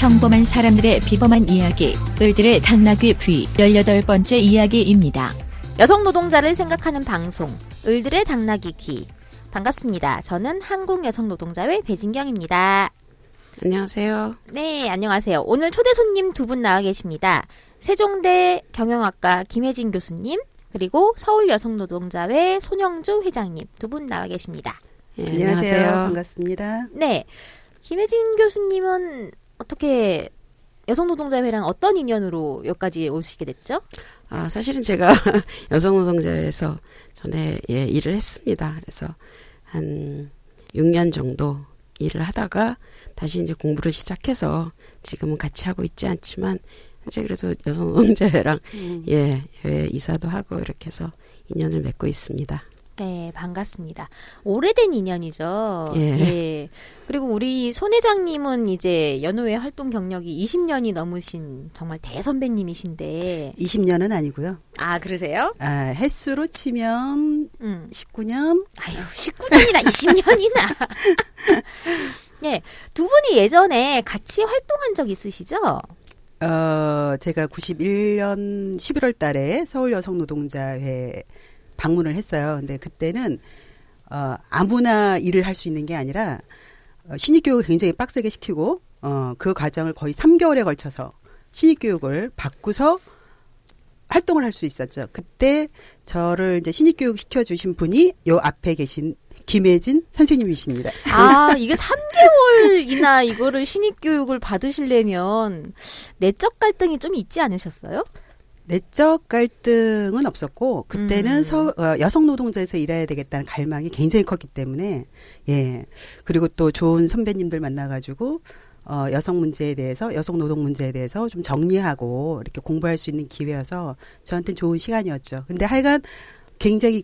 평범한 사람들의 비범한 이야기, 을들의 당나귀 귀 18번째 이야기입니다. 여성 노동자를 생각하는 방송, 을들의 당나귀 귀. 반갑습니다. 저는 한국여성노동자회 배진경입니다. 안녕하세요. 네, 안녕하세요. 오늘 초대 손님 두 분 나와 계십니다. 세종대 경영학과 김혜진 교수님, 그리고 서울여성노동자회 손영주 회장님 두 분 나와 계십니다. 네, 안녕하세요. 반갑습니다. 네, 김혜진 교수님은 어떻게 여성노동자회랑 어떤 인연으로 여기까지 오시게 됐죠? 사실은 제가 여성노동자회에서 전에 일을 했습니다. 그래서 한 6년 정도 일을 하다가 다시 이제 공부를 시작해서 지금은 같이 하고 있지 않지만 현재 그래도 여성노동자회랑 회 이사도 하고 이렇게 해서 인연을 맺고 있습니다. 네, 반갑습니다. 오래된 인연이죠. 예. 예. 그리고 우리 손 회장님은 이제 연호회 활동 경력이 20년이 넘으신 정말 대선배님이신데. 20년은 아니고요. 아, 그러세요? 횟수로 치면 19년? 아유, 19년이나 20년이나. 네, 두 분이 예전에 같이 활동한 적 있으시죠? 제가 91년 11월 달에 서울여성노동자회 방문을 했어요. 근데 그때는 아무나 일을 할 수 있는 게 아니라 신입교육을 굉장히 빡세게 시키고 그 과정을 거의 3개월에 걸쳐서 신입교육을 받고서 활동을 할 수 있었죠. 그때 저를 이제 신입교육 시켜주신 분이 요 앞에 계신 김혜진 선생님이십니다. 아, 이게 3개월이나 이거를 신입교육을 받으시려면 내적 갈등이 좀 있지 않으셨어요? 내적 갈등은 없었고 그때는 여성 노동자에서 일해야 되겠다는 갈망이 굉장히 컸기 때문에 그리고 또 좋은 선배님들 만나가지고 여성 문제에 대해서 여성 노동 문제에 대해서 좀 정리하고 이렇게 공부할 수 있는 기회여서 저한테는 좋은 시간이었죠. 근데 하여간 굉장히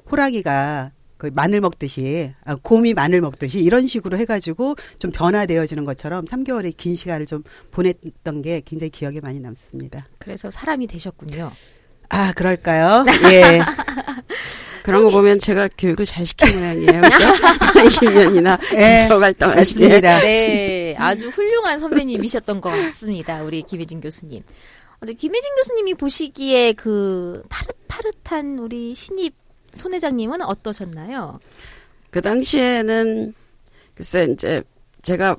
호랑이가 그 마늘 먹듯이 곰이 마늘 먹듯이 이런 식으로 해가지고 좀 변화되어지는 것처럼 3개월의 긴 시간을 좀 보냈던 게 굉장히 기억에 많이 남습니다. 그래서 사람이 되셨군요. 그럴까요? 예. 그런 거 보면 제가 교육을 잘 시킨 모양이에요. 20년이나 계속 활동하십니다. 네, 아주 훌륭한 선배님이셨던 것 같습니다. 우리 김혜진 교수님. 근데 김혜진 교수님이 보시기에 그 파릇파릇한 우리 신입 손 회장님은 어떠셨나요? 그 당시에는 글쎄 이제 제가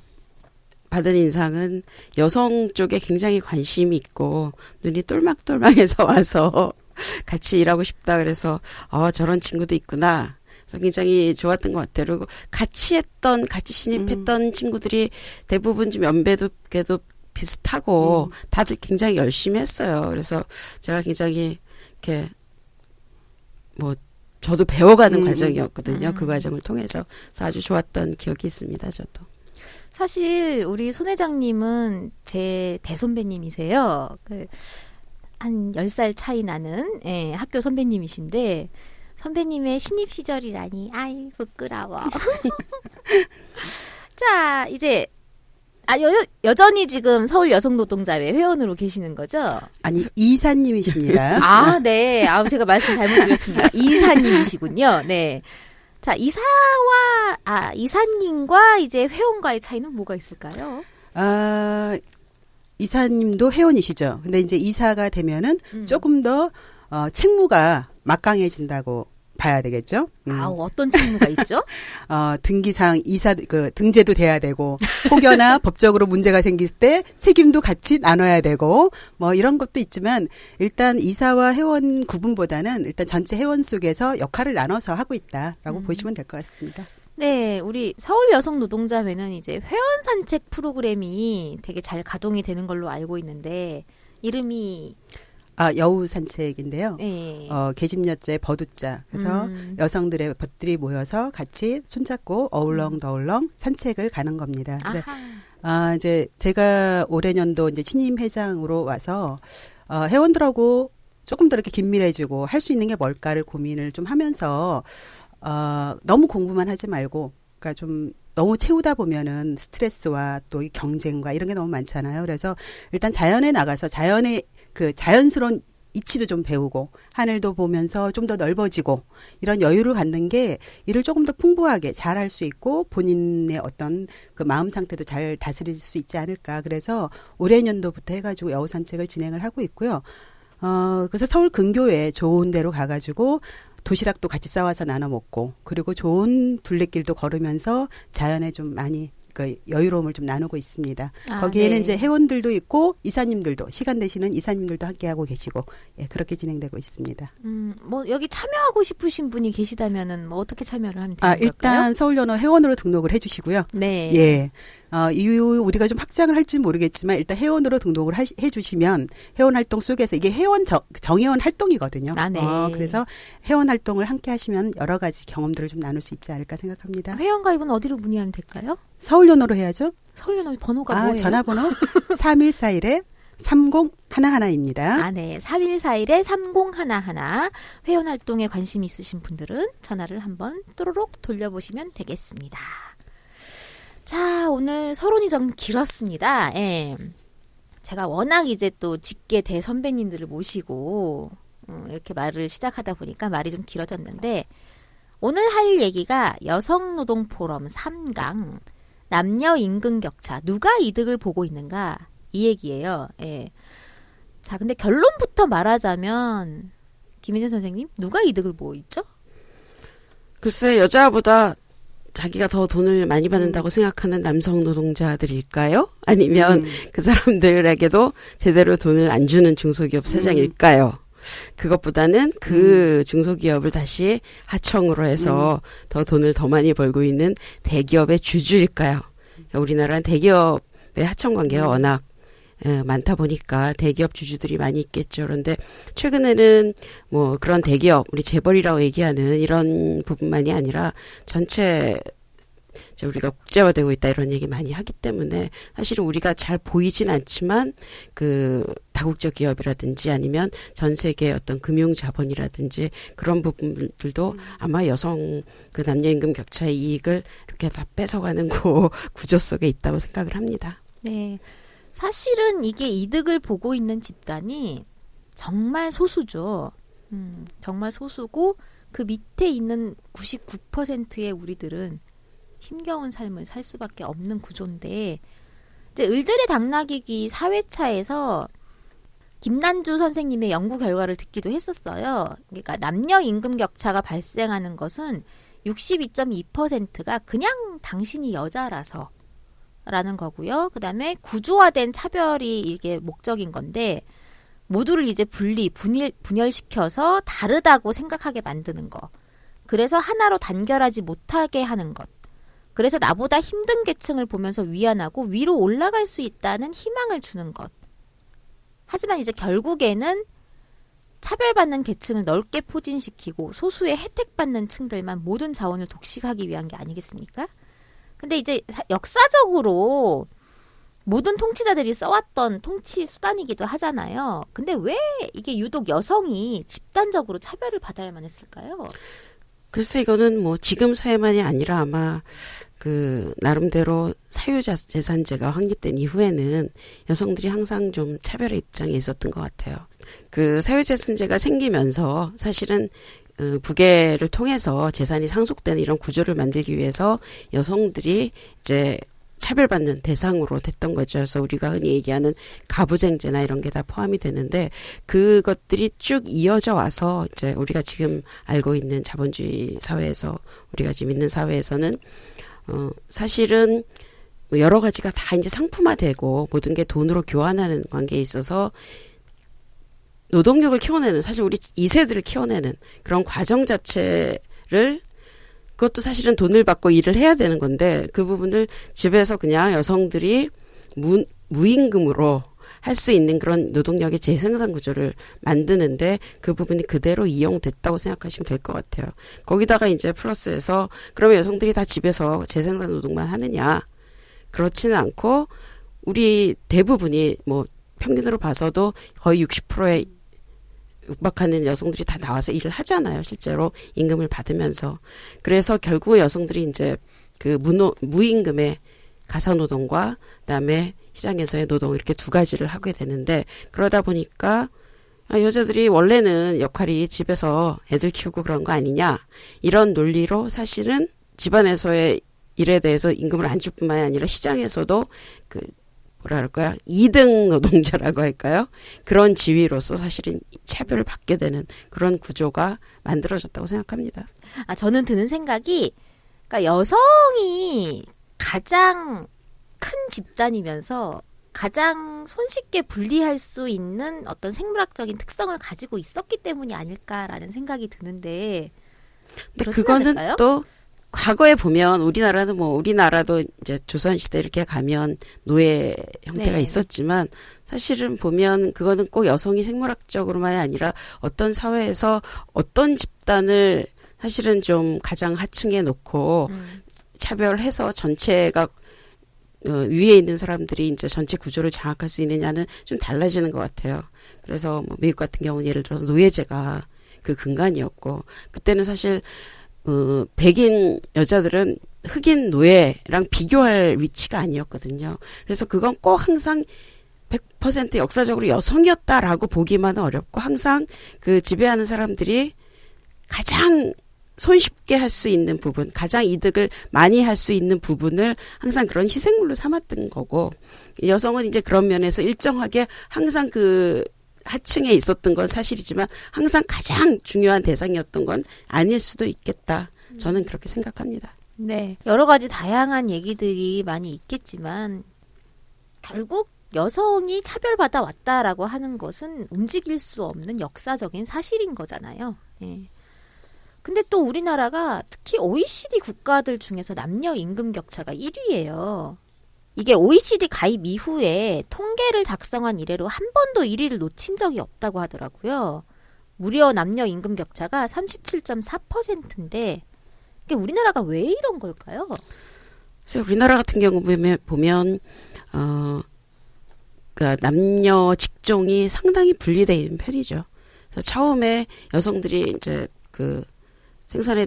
받은 인상은 여성 쪽에 굉장히 관심이 있고 눈이 똘망똘망해서 와서 같이 일하고 싶다 그래서 저런 친구도 있구나. 그래서 굉장히 좋았던 것 같아요. 그리고 같이 신입했던 친구들이 대부분 좀 연배도 걔도 비슷하고 다들 굉장히 열심히 했어요. 그래서 제가 굉장히 이렇게 저도 배워가는 과정이었거든요. 그 과정을 통해서. 그래서 아주 좋았던 기억이 있습니다. 저도. 사실 우리 손 회장님은 제 대선배님이세요. 한 10살 차이 나는 학교 선배님이신데 선배님의 신입 시절이라니 아이 부끄러워. 자, 이제 여전히 지금 서울여성노동자회 회원으로 계시는 거죠? 아니, 이사님이십니다. 네. 제가 말씀 잘못 드렸습니다. 이사님이시군요. 네. 자, 이사님과 이제 회원과의 차이는 뭐가 있을까요? 이사님도 회원이시죠. 근데 이제 이사가 되면은 조금 더 책무가 막강해진다고 봐야 되겠죠. 어떤 책무가 있죠? 등기상 등재도 돼야 되고, 혹여나 법적으로 문제가 생길 때 책임도 같이 나눠야 되고, 이런 것도 있지만, 일단 이사와 회원 구분보다는 일단 전체 회원 속에서 역할을 나눠서 하고 있다라고 보시면 될 것 같습니다. 네, 우리 서울여성노동자회는 이제 회원 산책 프로그램이 되게 잘 가동이 되는 걸로 알고 있는데, 이름이 여우 산책인데요. 네. 계집여자의 버두자. 그래서 여성들의 벗들이 모여서 같이 손잡고 어울렁더울렁 산책을 가는 겁니다. 근데, 이제 제가 올해년도 이제 신임 회장으로 와서 회원들하고 조금 더 이렇게 긴밀해지고 할 수 있는 게 뭘까를 고민을 좀 하면서 너무 공부만 하지 말고, 그러니까 좀 너무 채우다 보면은 스트레스와 또 이 경쟁과 이런 게 너무 많잖아요. 그래서 일단 자연에 나가서 자연의 그 자연스러운 이치도 좀 배우고 하늘도 보면서 좀 더 넓어지고 이런 여유를 갖는 게 일을 조금 더 풍부하게 잘할 수 있고 본인의 어떤 그 마음 상태도 잘 다스릴 수 있지 않을까. 그래서 올해 년도부터 해가지고 여우 산책을 진행을 하고 있고요. 그래서 서울 근교에 좋은 데로 가가지고 도시락도 같이 싸와서 나눠 먹고 그리고 좋은 둘레길도 걸으면서 자연에 좀 많이 그 여유로움을 좀 나누고 있습니다. 거기에는 네. 이제 회원들도 있고 이사님들도 시간 되시는 이사님들도 함께하고 계시고 예, 그렇게 진행되고 있습니다. 뭐 여기 참여하고 싶으신 분이 계시다면은 뭐 어떻게 참여를 하면 되는 걸까요? 일단 서울연어 회원으로 등록을 해주시고요. 네. 예. 이후 우리가 좀 확장을 할지 모르겠지만 일단 회원으로 등록을 해주시면 회원 활동 속에서 이게 회원 정회원 활동이거든요. 아, 네. 그래서 회원 활동을 함께 하시면 여러 가지 경험들을 좀 나눌 수 있지 않을까 생각합니다. 회원 가입은 어디로 문의하면 될까요? 서울연어로 해야죠. 서울연합 번호가 뭐예요? 전화번호 3141-3011입니다. 아, 네. 3141에 3011. 회원 활동에 관심 있으신 분들은 전화를 한번 또로록 돌려보시면 되겠습니다. 자, 오늘 서론이 좀 길었습니다. 예. 제가 워낙 이제 또 직계 대선배님들을 모시고 이렇게 말을 시작하다 보니까 말이 좀 길어졌는데 오늘 할 얘기가 여성노동포럼 3강 남녀 임금 격차 누가 이득을 보고 있는가 이 얘기예요. 예. 자, 근데 결론부터 말하자면 김혜진 선생님 누가 이득을 보고 있죠? 글쎄 여자보다 자기가 더 돈을 많이 받는다고 생각하는 남성 노동자들일까요? 아니면 그 사람들에게도 제대로 돈을 안 주는 중소기업 사장일까요? 그것보다는 그 중소기업을 다시 하청으로 해서 더 돈을 더 많이 벌고 있는 대기업의 주주일까요? 우리나라는 대기업의 하청 관계가 워낙 많다 보니까 대기업 주주들이 많이 있겠죠. 그런데 최근에는 뭐 그런 대기업, 우리 재벌이라고 얘기하는 이런 부분만이 아니라 전체 우리가 국제화되고 있다 이런 얘기 많이 하기 때문에 사실은 우리가 잘 보이진 않지만 그 다국적 기업이라든지 아니면 전 세계 어떤 금융 자본이라든지 그런 부분들도 아마 여성 그 남녀 임금 격차의 이익을 이렇게 다 뺏어가는 구조 속에 있다고 생각을 합니다. 네. 사실은 이게 이득을 보고 있는 집단이 정말 소수죠. 정말 소수고 그 밑에 있는 99%의 우리들은 힘겨운 삶을 살 수밖에 없는 구조인데 이제 을들의 당나귀기 4회차에서 김난주 선생님의 연구 결과를 듣기도 했었어요. 그러니까 남녀 임금 격차가 발생하는 것은 62.2%가 그냥 당신이 여자라서 라는 거고요. 그 다음에 구조화된 차별이 이게 목적인 건데 모두를 이제 분열시켜서 다르다고 생각하게 만드는 거. 그래서 하나로 단결하지 못하게 하는 것. 그래서 나보다 힘든 계층을 보면서 위안하고 위로 올라갈 수 있다는 희망을 주는 것. 하지만 이제 결국에는 차별받는 계층을 넓게 포진시키고 소수의 혜택받는 층들만 모든 자원을 독식하기 위한 게 아니겠습니까? 근데 이제 역사적으로 모든 통치자들이 써왔던 통치 수단이기도 하잖아요. 근데 왜 이게 유독 여성이 집단적으로 차별을 받아야만 했을까요? 글쎄 이거는 뭐 지금 사회만이 아니라 아마 그 나름대로 사유자 재산제가 확립된 이후에는 여성들이 항상 좀 차별의 입장에 있었던 것 같아요. 그 사유재산제가 생기면서 사실은 부계를 통해서 재산이 상속되는 이런 구조를 만들기 위해서 여성들이 이제 차별받는 대상으로 됐던 거죠. 그래서 우리가 흔히 얘기하는 가부쟁제나 이런 게 다 포함이 되는데 그것들이 쭉 이어져 와서 이제 우리가 지금 알고 있는 자본주의 사회에서 우리가 지금 있는 사회에서는 사실은 여러 가지가 다 이제 상품화되고 모든 게 돈으로 교환하는 관계에 있어서 노동력을 키워내는 사실 우리 2세들을 키워내는 그런 과정 자체를 그것도 사실은 돈을 받고 일을 해야 되는 건데 그 부분을 집에서 그냥 여성들이 무임금으로 할 수 있는 그런 노동력의 재생산 구조를 만드는데 그 부분이 그대로 이용됐다고 생각하시면 될 것 같아요. 거기다가 이제 플러스해서 그러면 여성들이 다 집에서 재생산 노동만 하느냐? 그렇지는 않고 우리 대부분이 뭐 평균으로 봐서도 거의 60%의 육박하는 여성들이 다 나와서 일을 하잖아요. 실제로 임금을 받으면서. 그래서 결국 여성들이 이제 그 무임금의 가사노동과 그다음에 시장에서의 노동 이렇게 두 가지를 하게 되는데 그러다 보니까 여자들이 원래는 역할이 집에서 애들 키우고 그런 거 아니냐. 이런 논리로 사실은 집안에서의 일에 대해서 임금을 안 줄 뿐만이 아니라 시장에서도 뭐라 할까요? 2등 노동자라고 할까요? 그런 지위로서 사실은 차별을 받게 되는 그런 구조가 만들어졌다고 생각합니다. 저는 드는 생각이, 그러니까 여성이 가장 큰 집단이면서 가장 손쉽게 분리할 수 있는 어떤 생물학적인 특성을 가지고 있었기 때문이 아닐까라는 생각이 드는데, 근데 그렇진 그거는 않을까요? 또 과거에 보면 우리나라도 이제 조선시대 이렇게 가면 노예 형태가 네. 있었지만 사실은 보면 그거는 꼭 여성이 생물학적으로만이 아니라 어떤 사회에서 어떤 집단을 사실은 좀 가장 하층에 놓고 차별해서 전체가 위에 있는 사람들이 이제 전체 구조를 장악할 수 있느냐는 좀 달라지는 것 같아요. 그래서 뭐 미국 같은 경우는 예를 들어서 노예제가 그 근간이었고, 그때는 사실 백인 여자들은 흑인 노예랑 비교할 위치가 아니었거든요. 그래서 그건 꼭 항상 100% 역사적으로 여성이었다라고 보기만은 어렵고, 항상 그 지배하는 사람들이 가장 손쉽게 할 수 있는 부분, 가장 이득을 많이 할 수 있는 부분을 항상 그런 희생물로 삼았던 거고, 여성은 이제 그런 면에서 일정하게 항상 그 하층에 있었던 건 사실이지만 항상 가장 중요한 대상이었던 건 아닐 수도 있겠다. 저는 그렇게 생각합니다. 네. 여러 가지 다양한 얘기들이 많이 있겠지만, 결국 여성이 차별받아 왔다라고 하는 것은 움직일 수 없는 역사적인 사실인 거잖아요. 예. 근데 또 우리나라가 특히 OECD 국가들 중에서 남녀 임금 격차가 1위예요. 이게 OECD 가입 이후에 통계를 작성한 이래로 한 번도 1위를 놓친 적이 없다고 하더라고요. 무려 남녀 임금 격차가 37.4%인데 이게 우리나라가 왜 이런 걸까요? 그래서 우리나라 같은 경우 보면 그러니까 남녀 직종이 상당히 분리되어 있는 편이죠. 그래서 처음에 여성들이 이제 생산에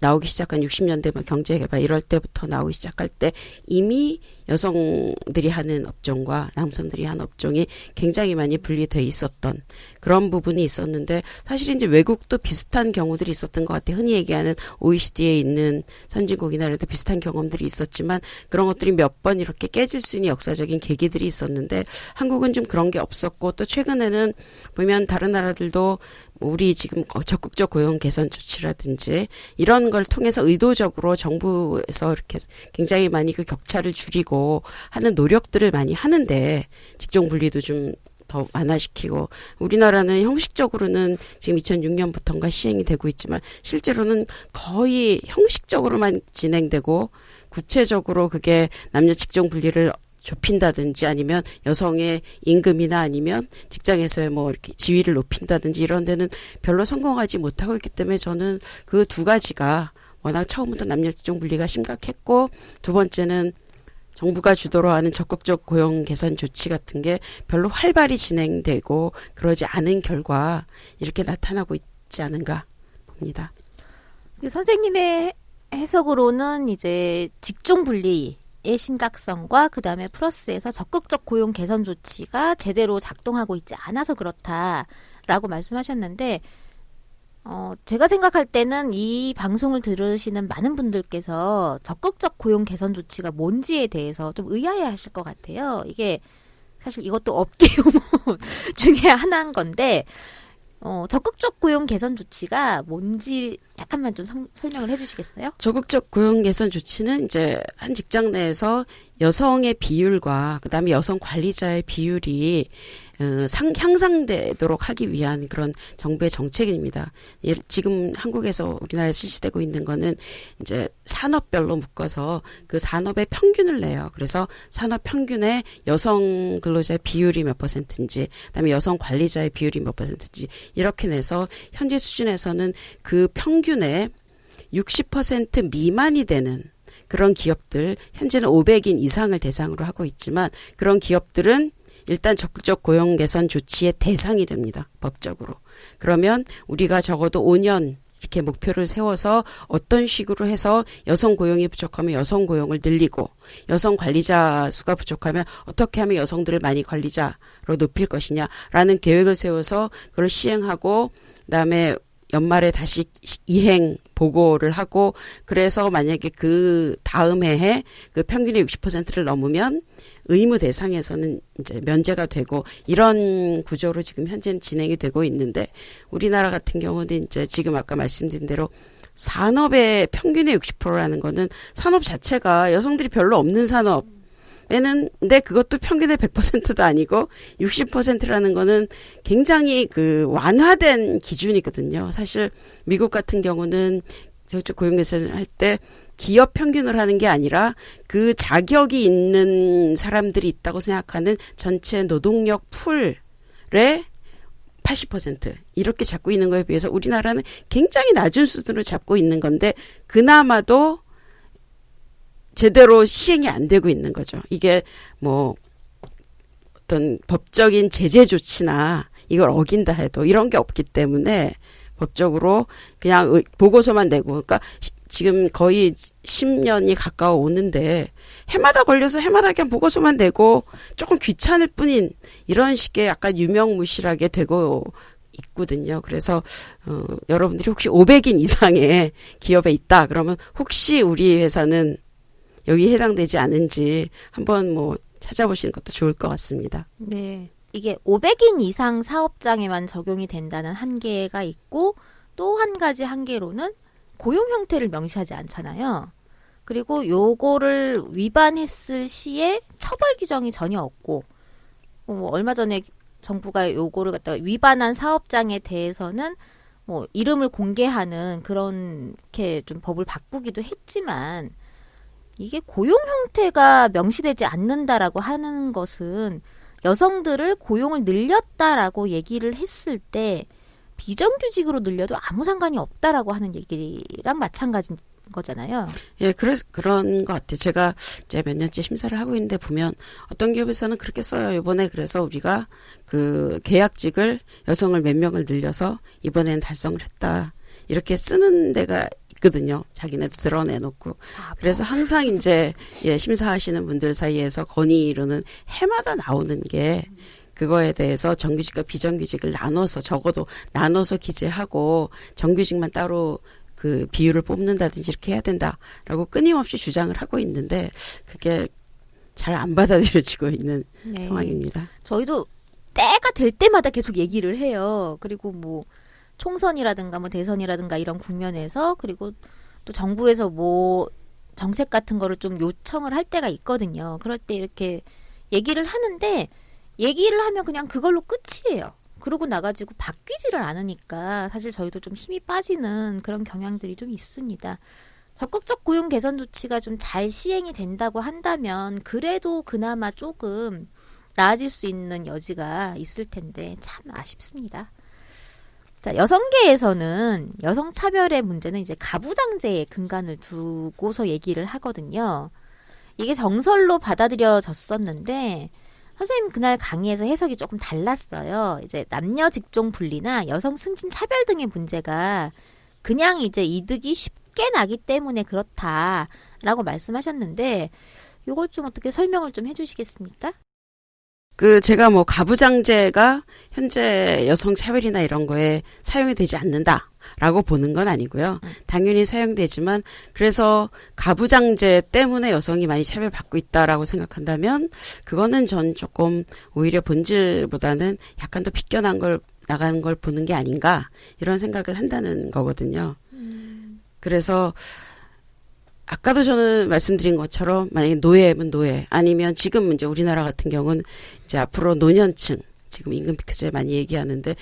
나오기 시작한 60년대 경제개발 이럴 때부터 나오기 시작할 때 이미 여성들이 하는 업종과 남성들이 하는 업종이 굉장히 많이 분리돼 있었던 그런 부분이 있었는데, 사실 이제 외국도 비슷한 경우들이 있었던 것 같아요. 흔히 얘기하는 OECD에 있는 선진국이나 이런 데 비슷한 경험들이 있었지만 그런 것들이 몇 번 이렇게 깨질 수 있는 역사적인 계기들이 있었는데, 한국은 좀 그런 게 없었고, 또 최근에는 보면 다른 나라들도 우리 지금 적극적 고용 개선 조치라든지 이런 걸 통해서 의도적으로 정부에서 이렇게 굉장히 많이 그 격차를 줄이고 하는 노력들을 많이 하는데, 직종 분리도 좀 더 완화시키고, 우리나라는 형식적으로는 지금 2006년부터인가 시행이 되고 있지만 실제로는 거의 형식적으로만 진행되고, 구체적으로 그게 남녀 직종 분리를 좁힌다든지 아니면 여성의 임금이나 아니면 직장에서의 뭐 이렇게 지위를 높인다든지 이런 데는 별로 성공하지 못하고 있기 때문에, 저는 그 두 가지가 워낙 처음부터 남녀 직종 분리가 심각했고, 두 번째는 정부가 주도로 하는 적극적 고용 개선 조치 같은 게 별로 활발히 진행되고 그러지 않은 결과 이렇게 나타나고 있지 않은가 봅니다. 선생님의 해석으로는 이제 직종 분리의 심각성과 그 다음에 플러스에서 적극적 고용 개선 조치가 제대로 작동하고 있지 않아서 그렇다라고 말씀하셨는데, 제가 생각할 때는 이 방송을 들으시는 많은 분들께서 적극적 고용 개선 조치가 뭔지에 대해서 좀 의아해 하실 것 같아요. 이게 사실 이것도 업계 용어 중에 하나인 건데, 적극적 고용 개선 조치가 뭔지 약간만 좀 설명을 해주시겠어요? 적극적 고용 개선 조치는 이제 한 직장 내에서 여성의 비율과 그다음에 여성 관리자의 비율이 향상되도록 하기 위한 그런 정부의 정책입니다. 지금 한국에서 우리나라에 실시되고 있는 거는 이제 산업별로 묶어서 그 산업의 평균을 내요. 그래서 산업 평균에 여성 근로자의 비율이 몇 %인지, 그다음에 여성 관리자의 비율이 몇 %인지 이렇게 내서 현재 수준에서는 그 평균에 60% 미만이 되는 그런 기업들, 현재는 500인 이상을 대상으로 하고 있지만 그런 기업들은 일단 적극적 고용 개선 조치의 대상이 됩니다. 법적으로. 그러면 우리가 적어도 5년 이렇게 목표를 세워서 어떤 식으로 해서 여성 고용이 부족하면 여성 고용을 늘리고 여성 관리자 수가 부족하면 어떻게 하면 여성들을 많이 관리자로 높일 것이냐라는 계획을 세워서 그걸 시행하고 그다음에 연말에 다시 이행 보고를 하고 그래서 만약에 그 다음 해에 그 평균의 60%를 넘으면 의무 대상에서는 이제 면제가 되고 이런 구조로 지금 현재는 진행이 되고 있는데 우리나라 같은 경우는 이제 지금 아까 말씀드린 대로 산업의 평균의 60%라는 거는 산업 자체가 여성들이 별로 없는 산업 근데 그것도 평균의 100%도 아니고 60%라는 거는 굉장히 그 완화된 기준이거든요. 사실 미국 같은 경우는 저쪽 고용개선을 할 때 기업 평균을 하는 게 아니라 그 자격이 있는 사람들이 있다고 생각하는 전체 노동력 풀의 80% 이렇게 잡고 있는 거에 비해서 우리나라는 굉장히 낮은 수준으로 잡고 있는 건데 그나마도 제대로 시행이 안 되고 있는 거죠. 이게 뭐 어떤 법적인 제재 조치나 이걸 어긴다 해도 이런 게 없기 때문에 법적으로 그냥 보고서만 내고 그러니까 지금 거의 10년이 가까워 오는데 해마다 걸려서 해마다 그냥 보고서만 내고 조금 귀찮을 뿐인 이런 식의 약간 유명무실하게 되고 있거든요. 그래서 여러분들이 혹시 500인 이상의 기업에 있다 그러면 혹시 우리 회사는 여기 해당되지 않은지 한번 뭐 찾아보시는 것도 좋을 것 같습니다. 네. 이게 500인 이상 사업장에만 적용이 된다는 한계가 있고 또 한 가지 한계로는 고용 형태를 명시하지 않잖아요. 그리고 요거를 위반했을 시에 처벌 규정이 전혀 없고 얼마 전에 정부가 요거를 갖다가 위반한 사업장에 대해서는 뭐 이름을 공개하는 그렇게 좀 법을 바꾸기도 했지만 이게 고용 형태가 명시되지 않는다라고 하는 것은 여성들을 고용을 늘렸다라고 얘기를 했을 때 비정규직으로 늘려도 아무 상관이 없다라고 하는 얘기랑 마찬가지인 거잖아요. 예, 그런 것 같아요. 제가 이제 몇 년째 심사를 하고 있는데 보면 어떤 기업에서는 그렇게 써요. 이번에 그래서 우리가 그 계약직을 여성을 몇 명을 늘려서 이번에는 달성을 했다. 이렇게 쓰는 데가 있거든요. 자기네도 드러내놓고. 그래서 항상 이제 심사하시는 분들 사이에서 건의로는 해마다 나오는 게 그거에 대해서 정규직과 비정규직을 나눠서 적어도 나눠서 기재하고 정규직만 따로 그 비율을 뽑는다든지 이렇게 해야 된다라고 끊임없이 주장을 하고 있는데 그게 잘 안 받아들여지고 있는 네. 상황입니다. 저희도 때가 될 때마다 계속 얘기를 해요. 그리고 뭐 총선이라든가 뭐 대선이라든가 이런 국면에서 그리고 또 정부에서 뭐 정책 같은 거를 좀 요청을 할 때가 있거든요. 그럴 때 이렇게 얘기를 하는데 얘기를 하면 그냥 그걸로 끝이에요. 그러고 나가지고 바뀌지를 않으니까 사실 저희도 좀 힘이 빠지는 그런 경향들이 좀 있습니다. 적극적 고용 개선 조치가 좀 잘 시행이 된다고 한다면 그래도 그나마 조금 나아질 수 있는 여지가 있을 텐데 참 아쉽습니다. 자, 여성계에서는 여성 차별의 문제는 이제 가부장제에 근간을 두고서 얘기를 하거든요. 이게 정설로 받아들여졌었는데 선생님 그날 강의에서 해석이 조금 달랐어요. 이제 남녀 직종 분리나 여성 승진 차별 등의 문제가 그냥 이제 이득이 쉽게 나기 때문에 그렇다라고 말씀하셨는데 이걸 좀 어떻게 설명을 좀 해주시겠습니까? 제가 뭐 가부장제가 현재 여성 차별이나 이런 거에 사용이 되지 않는다라고 보는 건 아니고요. 당연히 사용되지만 그래서 가부장제 때문에 여성이 많이 차별받고 있다라고 생각한다면 그거는 전 조금 오히려 본질보다는 약간 더 나가는 걸 보는 게 아닌가 이런 생각을 한다는 거거든요. 그래서 아까도 저는 말씀드린 것처럼 만약에 노예면 노예 아니면 지금 이제 우리나라 같은 경우는 이제 앞으로 노년층 지금 임금 피크제 많이 얘기하는데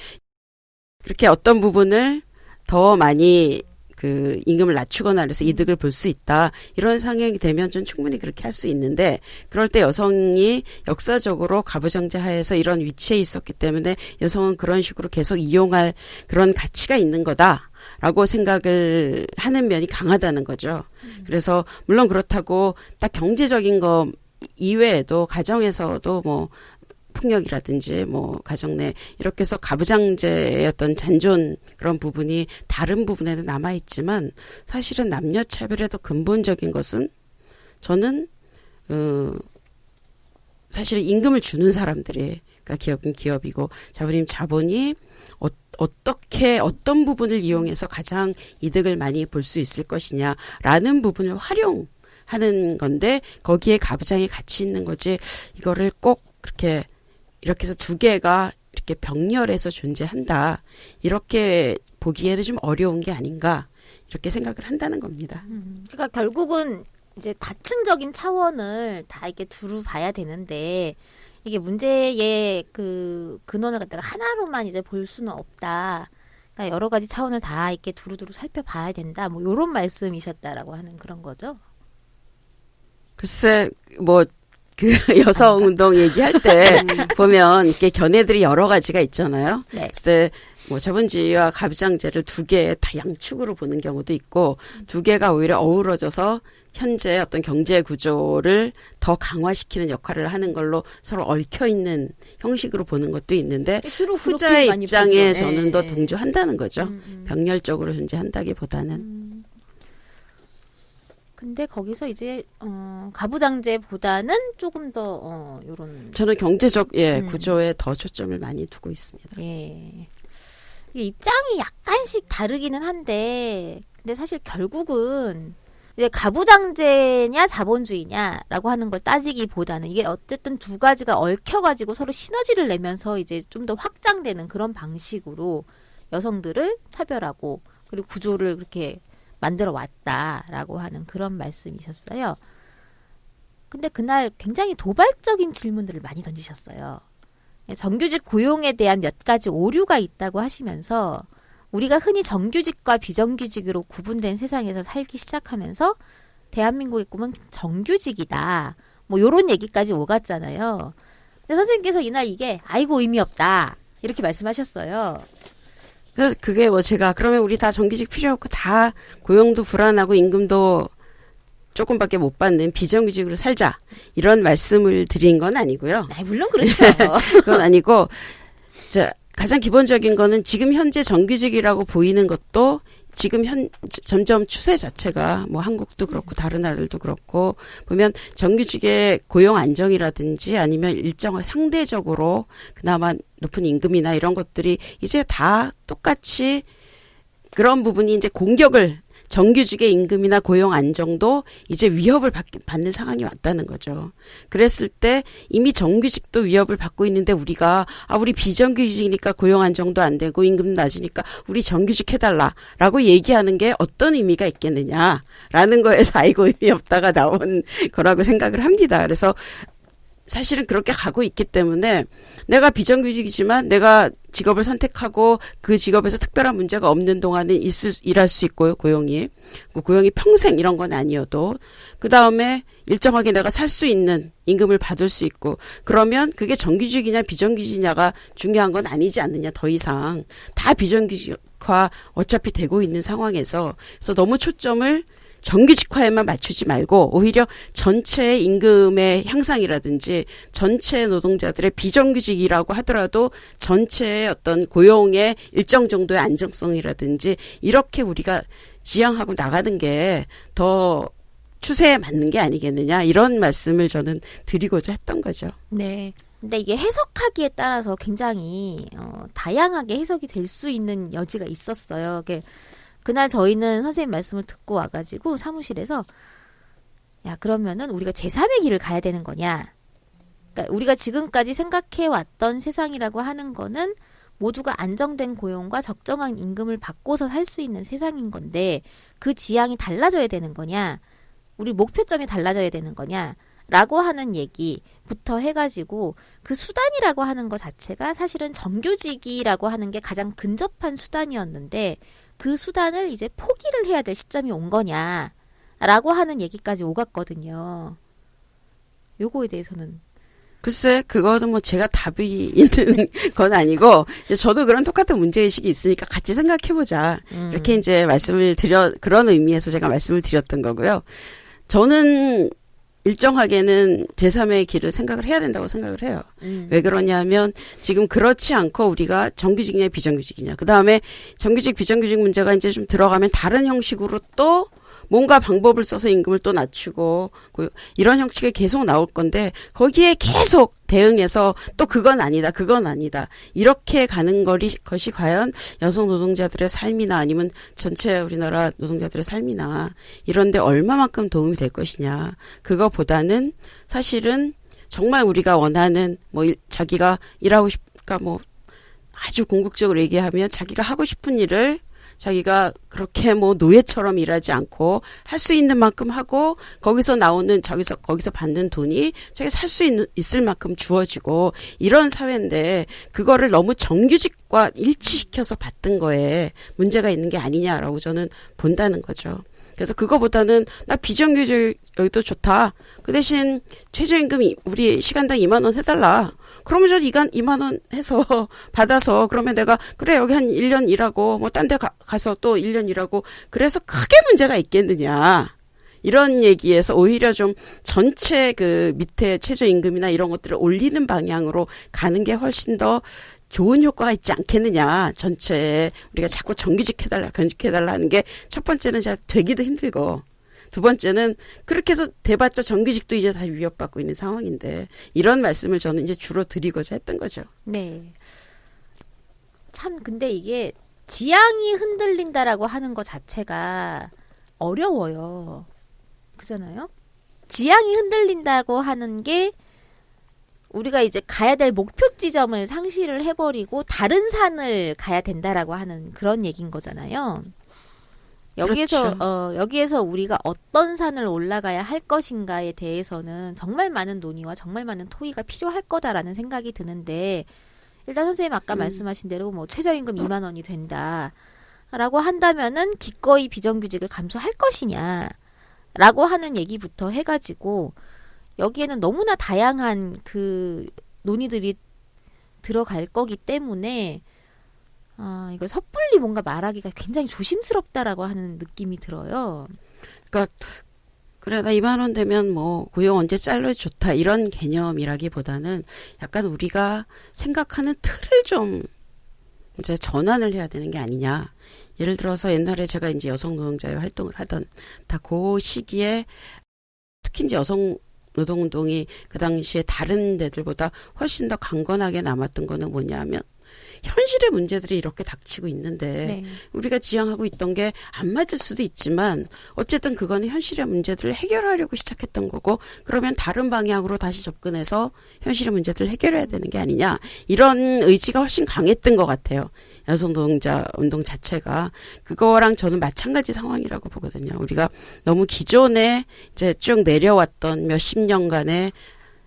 그렇게 어떤 부분을 더 많이 그 임금을 낮추거나 그래서 이득을 볼 수 있다 이런 상황이 되면 좀 충분히 그렇게 할 수 있는데 그럴 때 여성이 역사적으로 가부장제 하에서 이런 위치에 있었기 때문에 여성은 그런 식으로 계속 이용할 그런 가치가 있는 거다라고 생각을 하는 면이 강하다는 거죠. 그래서 물론 그렇다고 딱 경제적인 거 이외에도 가정에서도 뭐 폭력이라든지 뭐 가정 내 이렇게 해서 가부장제의 어떤 잔존 그런 부분이 다른 부분에는 남아있지만 사실은 남녀 차별의 더 근본적인 것은 저는 사실 임금을 주는 사람들이 그러니까 기업은 기업이고 자본인 자본이 어떻게 어떤 부분을 이용해서 가장 이득을 많이 볼 수 있을 것이냐라는 부분을 활용하는 건데 거기에 가부장이 같이 있는 거지 이거를 꼭 그렇게 이렇게 해서 두 개가 이렇게 병렬해서 존재한다 이렇게 보기에는 좀 어려운 게 아닌가 이렇게 생각을 한다는 겁니다. 그러니까 결국은 이제 다층적인 차원을 다 이렇게 두루 봐야 되는데 이게 문제의 그 근원을 갖다가 하나로만 이제 볼 수는 없다. 그러니까 여러 가지 차원을 다 이렇게 두루두루 살펴봐야 된다. 뭐 이런 말씀이셨다라고 하는 그런 거죠. 글쎄 뭐 그 여성운동 얘기할 때 보면 이렇게 견해들이 여러 가지가 있잖아요. 네. 글쎄 뭐 자본주의와 가부장제를 두 개 다 양축으로 보는 경우도 있고 두 개가 오히려 어우러져서 현재 어떤 경제 구조를 더 강화시키는 역할을 하는 걸로 서로 얽혀 있는 형식으로 보는 것도 있는데 주로 후자의 그렇게 많이 입장에 보죠. 저는 네, 더 네. 동조한다는 거죠. 병렬적으로 존재한다기보다는. 근데 거기서 이제 가부장제보다는 조금 더 요런 저는 경제적 구조에 더 초점을 많이 두고 있습니다. 예. 이게 입장이 약간씩 다르기는 한데 근데 사실 결국은 이제 가부장제냐 자본주의냐라고 하는 걸 따지기보다는 이게 어쨌든 두 가지가 얽혀가지고 서로 시너지를 내면서 이제 좀 더 확장되는 그런 방식으로 여성들을 차별하고 그리고 구조를 그렇게 만들어 왔다라고 하는 그런 말씀이셨어요. 근데 그날 굉장히 도발적인 질문들을 많이 던지셨어요. 정규직 고용에 대한 몇 가지 오류가 있다고 하시면서 우리가 흔히 정규직과 비정규직으로 구분된 세상에서 살기 시작하면서 대한민국의 꿈은 정규직이다. 뭐 요런 얘기까지 오갔잖아요. 근데 선생님께서 이날 이게 아이고 의미 없다. 이렇게 말씀하셨어요. 그래서 그게 뭐 제가 그러면 우리 다 정규직 필요 없고 다 고용도 불안하고 임금도 조금밖에 못 받는 비정규직으로 살자 이런 말씀을 드린 건 아니고요. 물론 그렇죠. 그건 아니고 자 가장 기본적인 거는 지금 현재 정규직이라고 보이는 것도 지금 점점 추세 자체가 뭐 한국도 그렇고 다른 나라들도 그렇고 보면 정규직의 고용 안정이라든지 아니면 일정한 상대적으로 그나마 높은 임금이나 이런 것들이 이제 다 똑같이 그런 부분이 이제 공격을 정규직의 임금이나 고용 안정도 이제 위협을 받는 상황이 왔다는 거죠. 그랬을 때 이미 정규직도 위협을 받고 있는데 우리가 우리 비정규직이니까 고용 안정도 안 되고 임금 낮으니까 우리 정규직 해달라라고 얘기하는 게 어떤 의미가 있겠느냐라는 거에서 아이고 의미 없다가 나온 거라고 생각을 합니다. 그래서 사실은 그렇게 가고 있기 때문에 내가 비정규직이지만 내가 직업을 선택하고 그 직업에서 특별한 문제가 없는 동안은 일할 수 있고요, 고용이. 고용이 평생 이런 건 아니어도. 그 다음에 일정하게 내가 살 수 있는 임금을 받을 수 있고. 그러면 그게 정규직이냐 비정규직이냐가 중요한 건 아니지 않느냐, 더 이상. 다 비정규직화 어차피 되고 있는 상황에서. 그래서 너무 초점을 정규직화에만 맞추지 말고 오히려 전체 임금의 향상이라든지 전체 노동자들의 비정규직이라고 하더라도 전체의 어떤 고용의 일정 정도의 안정성이라든지 이렇게 우리가 지향하고 나가는 게 더 추세에 맞는 게 아니겠느냐 이런 말씀을 저는 드리고자 했던 거죠. 네. 근데 이게 해석하기에 따라서 굉장히 다양하게 해석이 될 수 있는 여지가 있었어요. 그날 저희는 선생님 말씀을 듣고 와가지고 사무실에서 야 그러면은 우리가 제3의 길을 가야 되는 거냐. 그러니까 우리가 지금까지 생각해왔던 세상이라고 하는 거는 모두가 안정된 고용과 적정한 임금을 받고서 살 수 있는 세상인 건데 그 지향이 달라져야 되는 거냐. 우리 목표점이 달라져야 되는 거냐. 라고 하는 얘기부터 해가지고 그 수단이라고 하는 것 자체가 사실은 정규직이라고 하는 게 가장 근접한 수단이었는데 그 수단을 이제 포기를 해야 될 시점이 온 거냐라고 하는 얘기까지 오갔거든요. 요거에 대해서는 글쎄, 그거는 뭐 제가 답이 있는 건 아니고, 저도 그런 똑같은 문제의식이 있으니까 같이 생각해보자. 이렇게 이제 그런 의미에서 제가 말씀을 드렸던 거고요. 저는 일정하게는 제3의 길을 생각을 해야 된다고 생각을 해요. 왜 그러냐면 지금 그렇지 않고 우리가 정규직이냐 비정규직이냐. 그다음에 정규직 비정규직 문제가 이제 좀 들어가면 다른 형식으로 또 뭔가 방법을 써서 임금을 또 낮추고 이런 형식이 계속 나올 건데 거기에 계속 대응해서 또 그건 아니다 이렇게 가는 것이 과연 여성 노동자들의 삶이나 아니면 전체 우리나라 노동자들의 삶이나 이런데 얼마만큼 도움이 될 것이냐. 그거보다는 사실은 정말 우리가 원하는 뭐 자기가 일하고 싶으니까 뭐 아주 궁극적으로 얘기하면 자기가 하고 싶은 일을 자기가 그렇게 뭐 노예처럼 일하지 않고 할 수 있는 만큼 하고 거기서 나오는 거기서 받는 돈이 자기가 살 수 있을 만큼 주어지고 이런 사회인데 그거를 너무 정규직과 일치시켜서 받던 거에 문제가 있는 게 아니냐라고 저는 본다는 거죠. 그래서 그거보다는 나 비정규직 여기도 좋다. 그 대신 최저임금 우리 시간당 2만 원 해달라. 그러면 저 2만 원 해서 받아서 그러면 내가 그래 여기 한 1년 일하고 뭐 딴 데 가서 또 1년 일하고 그래서 크게 문제가 있겠느냐. 이런 얘기에서 오히려 좀 전체 그 밑에 최저임금이나 이런 것들을 올리는 방향으로 가는 게 훨씬 더 좋은 효과가 있지 않겠느냐. 전체에 우리가 자꾸 정규직 해달라 견직 해달라 하는 게 첫 번째는 잘 되기도 힘들고 두 번째는 그렇게 해서 대봤자 정규직도 이제 다 위협받고 있는 상황인데 이런 말씀을 저는 이제 주로 드리고자 했던 거죠. 네. 참 근데 이게 지향이 흔들린다라고 하는 것 자체가 어려워요. 그잖아요. 지향이 흔들린다고 하는 게 우리가 이제 가야 될 목표 지점을 상실을 해버리고 다른 산을 가야 된다라고 하는 그런 얘기인 거잖아요. 여기에서 그렇죠. 여기에서 우리가 어떤 산을 올라가야 할 것인가에 대해서는 정말 많은 논의와 정말 많은 토의가 필요할 거다라는 생각이 드는데 일단 선생님 아까 말씀하신 대로 뭐 최저임금 2만 원이 된다라고 한다면은 기꺼이 비정규직을 감수할 것이냐라고 하는 얘기부터 해가지고 여기에는 너무나 다양한 그 논의들이 들어갈 거기 때문에 이거 섣불리 뭔가 말하기가 굉장히 조심스럽다라고 하는 느낌이 들어요. 그러니까 그래 나 2만 원 되면 뭐 고용 언제 잘라도 좋다 이런 개념이라기보다는 약간 우리가 생각하는 틀을 좀 이제 전환을 해야 되는 게 아니냐. 예를 들어서 옛날에 제가 이제 여성 노동자의 활동을 하던 다 그 시기에 특히 이제 여성 노동운동이 그 당시에 다른 데들보다 훨씬 더 강건하게 남았던 거는 뭐냐면 현실의 문제들이 이렇게 닥치고 있는데 네. 우리가 지향하고 있던 게 안 맞을 수도 있지만 어쨌든 그거는 현실의 문제들을 해결하려고 시작했던 거고 그러면 다른 방향으로 다시 접근해서 현실의 문제들을 해결해야 되는 게 아니냐 이런 의지가 훨씬 강했던 것 같아요. 여성 노동자 운동 자체가 그거랑 저는 마찬가지 상황이라고 보거든요. 우리가 너무 기존에 이제 쭉 내려왔던 몇십 년간의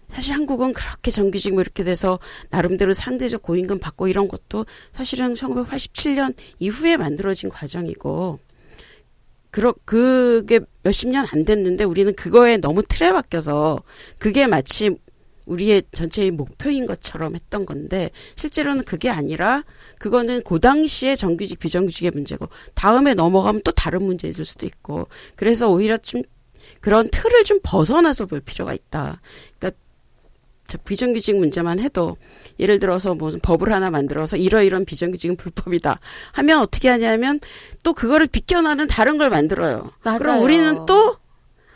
사실 한국은 그렇게 정규직 뭐 이렇게 돼서 나름대로 상대적 고임금 받고 이런 것도 사실은 1987년 이후에 만들어진 과정이고 그게 몇십 년 안 됐는데 우리는 그거에 너무 틀에 박혀서 그게 마치 우리의 전체의 목표인 것처럼 했던 건데 실제로는 그게 아니라 그거는 그 당시에 정규직 비정규직의 문제고 다음에 넘어가면 또 다른 문제일 수도 있고 그래서 오히려 좀 그런 틀을 좀 벗어나서 볼 필요가 있다. 그러니까 비정규직 문제만 해도 예를 들어서 무슨 법을 하나 만들어서 이러이런 비정규직은 불법이다 하면 어떻게 하냐면 또 그거를 비껴나는 다른 걸 만들어요. 맞아요. 그럼 우리는 또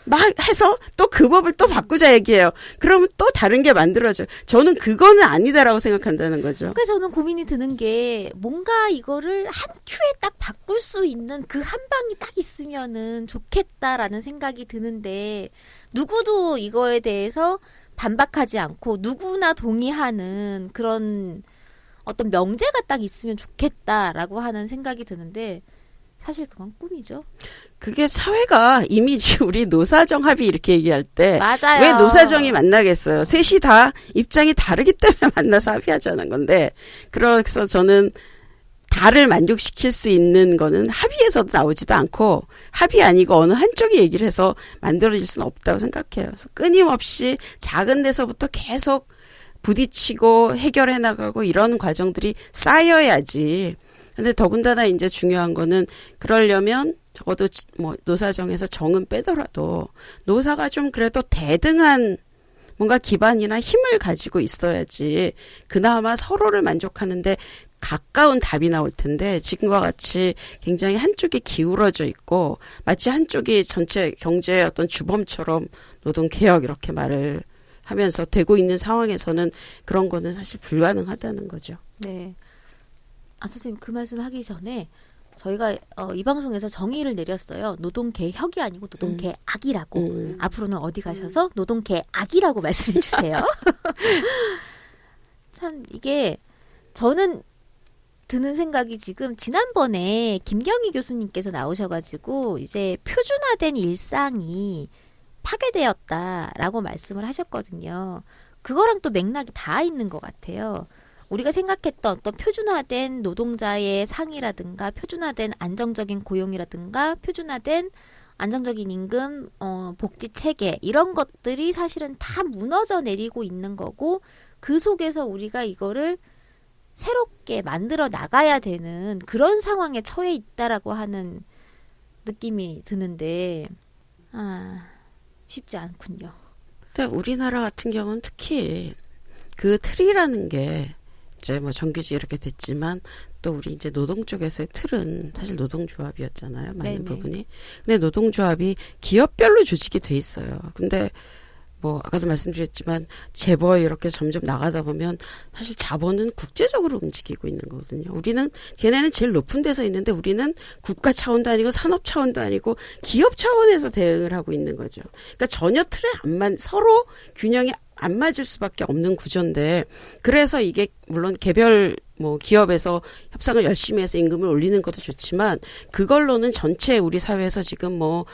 막 해서 또 그 법을 또 바꾸자 얘기해요. 그러면 또 다른 게 만들어져요. 저는 그거는 아니다라고 생각한다는 거죠. 그래서 저는 고민이 드는 게 뭔가 이거를 한 큐에 딱 바꿀 수 있는 그 한 방이 딱 있으면은 좋겠다라는 생각이 드는데 누구도 이거에 대해서 반박하지 않고 누구나 동의하는 그런 어떤 명제가 딱 있으면 좋겠다라고 하는 생각이 드는데 사실 그건 꿈이죠. 그게 사회가 이미지 우리 노사정 합의 이렇게 얘기할 때 맞아요. 왜 노사정이 만나겠어요. 셋이 다 입장이 다르기 때문에 만나서 합의하자는 건데 그래서 저는 다를 만족시킬 수 있는 거는 합의에서도 나오지도 않고 합의 아니고 어느 한쪽이 얘기를 해서 만들어질 수는 없다고 생각해요. 그래서 끊임없이 작은 데서부터 계속 부딪히고 해결해 나가고 이런 과정들이 쌓여야지. 근데 더군다나 이제 중요한 거는 그러려면 적어도 뭐 노사정에서 정은 빼더라도 노사가 좀 그래도 대등한 뭔가 기반이나 힘을 가지고 있어야지 그나마 서로를 만족하는데 가까운 답이 나올 텐데 지금과 같이 굉장히 한쪽이 기울어져 있고 마치 한쪽이 전체 경제의 어떤 주범처럼 노동개혁 이렇게 말을 하면서 되고 있는 상황에서는 그런 거는 사실 불가능하다는 거죠. 네. 선생님 그 말씀 하기 전에 저희가 이 방송에서 정의를 내렸어요. 노동개혁이 아니고 노동개악이라고. 앞으로는 어디 가셔서 노동개악이라고 말씀해 주세요. 참 이게 저는 드는 생각이 지금 지난번에 김경희 교수님께서 나오셔가지고 이제 표준화된 일상이 파괴되었다라고 말씀을 하셨거든요. 그거랑 또 맥락이 다 있는 것 같아요. 우리가 생각했던 어떤 표준화된 노동자의 상이라든가 표준화된 안정적인 고용이라든가 표준화된 안정적인 임금, 복지 체계 이런 것들이 사실은 다 무너져 내리고 있는 거고 그 속에서 우리가 이거를 새롭게 만들어 나가야 되는 그런 상황에 처해 있다라고 하는 느낌이 드는데 쉽지 않군요. 근데 우리나라 같은 경우는 특히 그 틀이라는 게 이제 뭐 정규직 이렇게 됐지만 또 우리 이제 노동 쪽에서의 틀은 사실 노동조합이었잖아요. 많은 네네. 부분이. 근데 노동조합이 기업별로 조직이 돼 있어요. 근데 뭐 아까도 말씀드렸지만 재벌 이렇게 점점 나가다 보면 사실 자본은 국제적으로 움직이고 있는 거거든요. 우리는 걔네는 제일 높은 데서 있는데 우리는 국가 차원도 아니고 산업 차원도 아니고 기업 차원에서 대응을 하고 있는 거죠. 그러니까 전혀 틀에 서로 균형이 안 맞을 수밖에 없는 구조인데 그래서 이게 물론 개별 뭐 기업에서 협상을 열심히 해서 임금을 올리는 것도 좋지만 그걸로는 전체 우리 사회에서 지금 뭐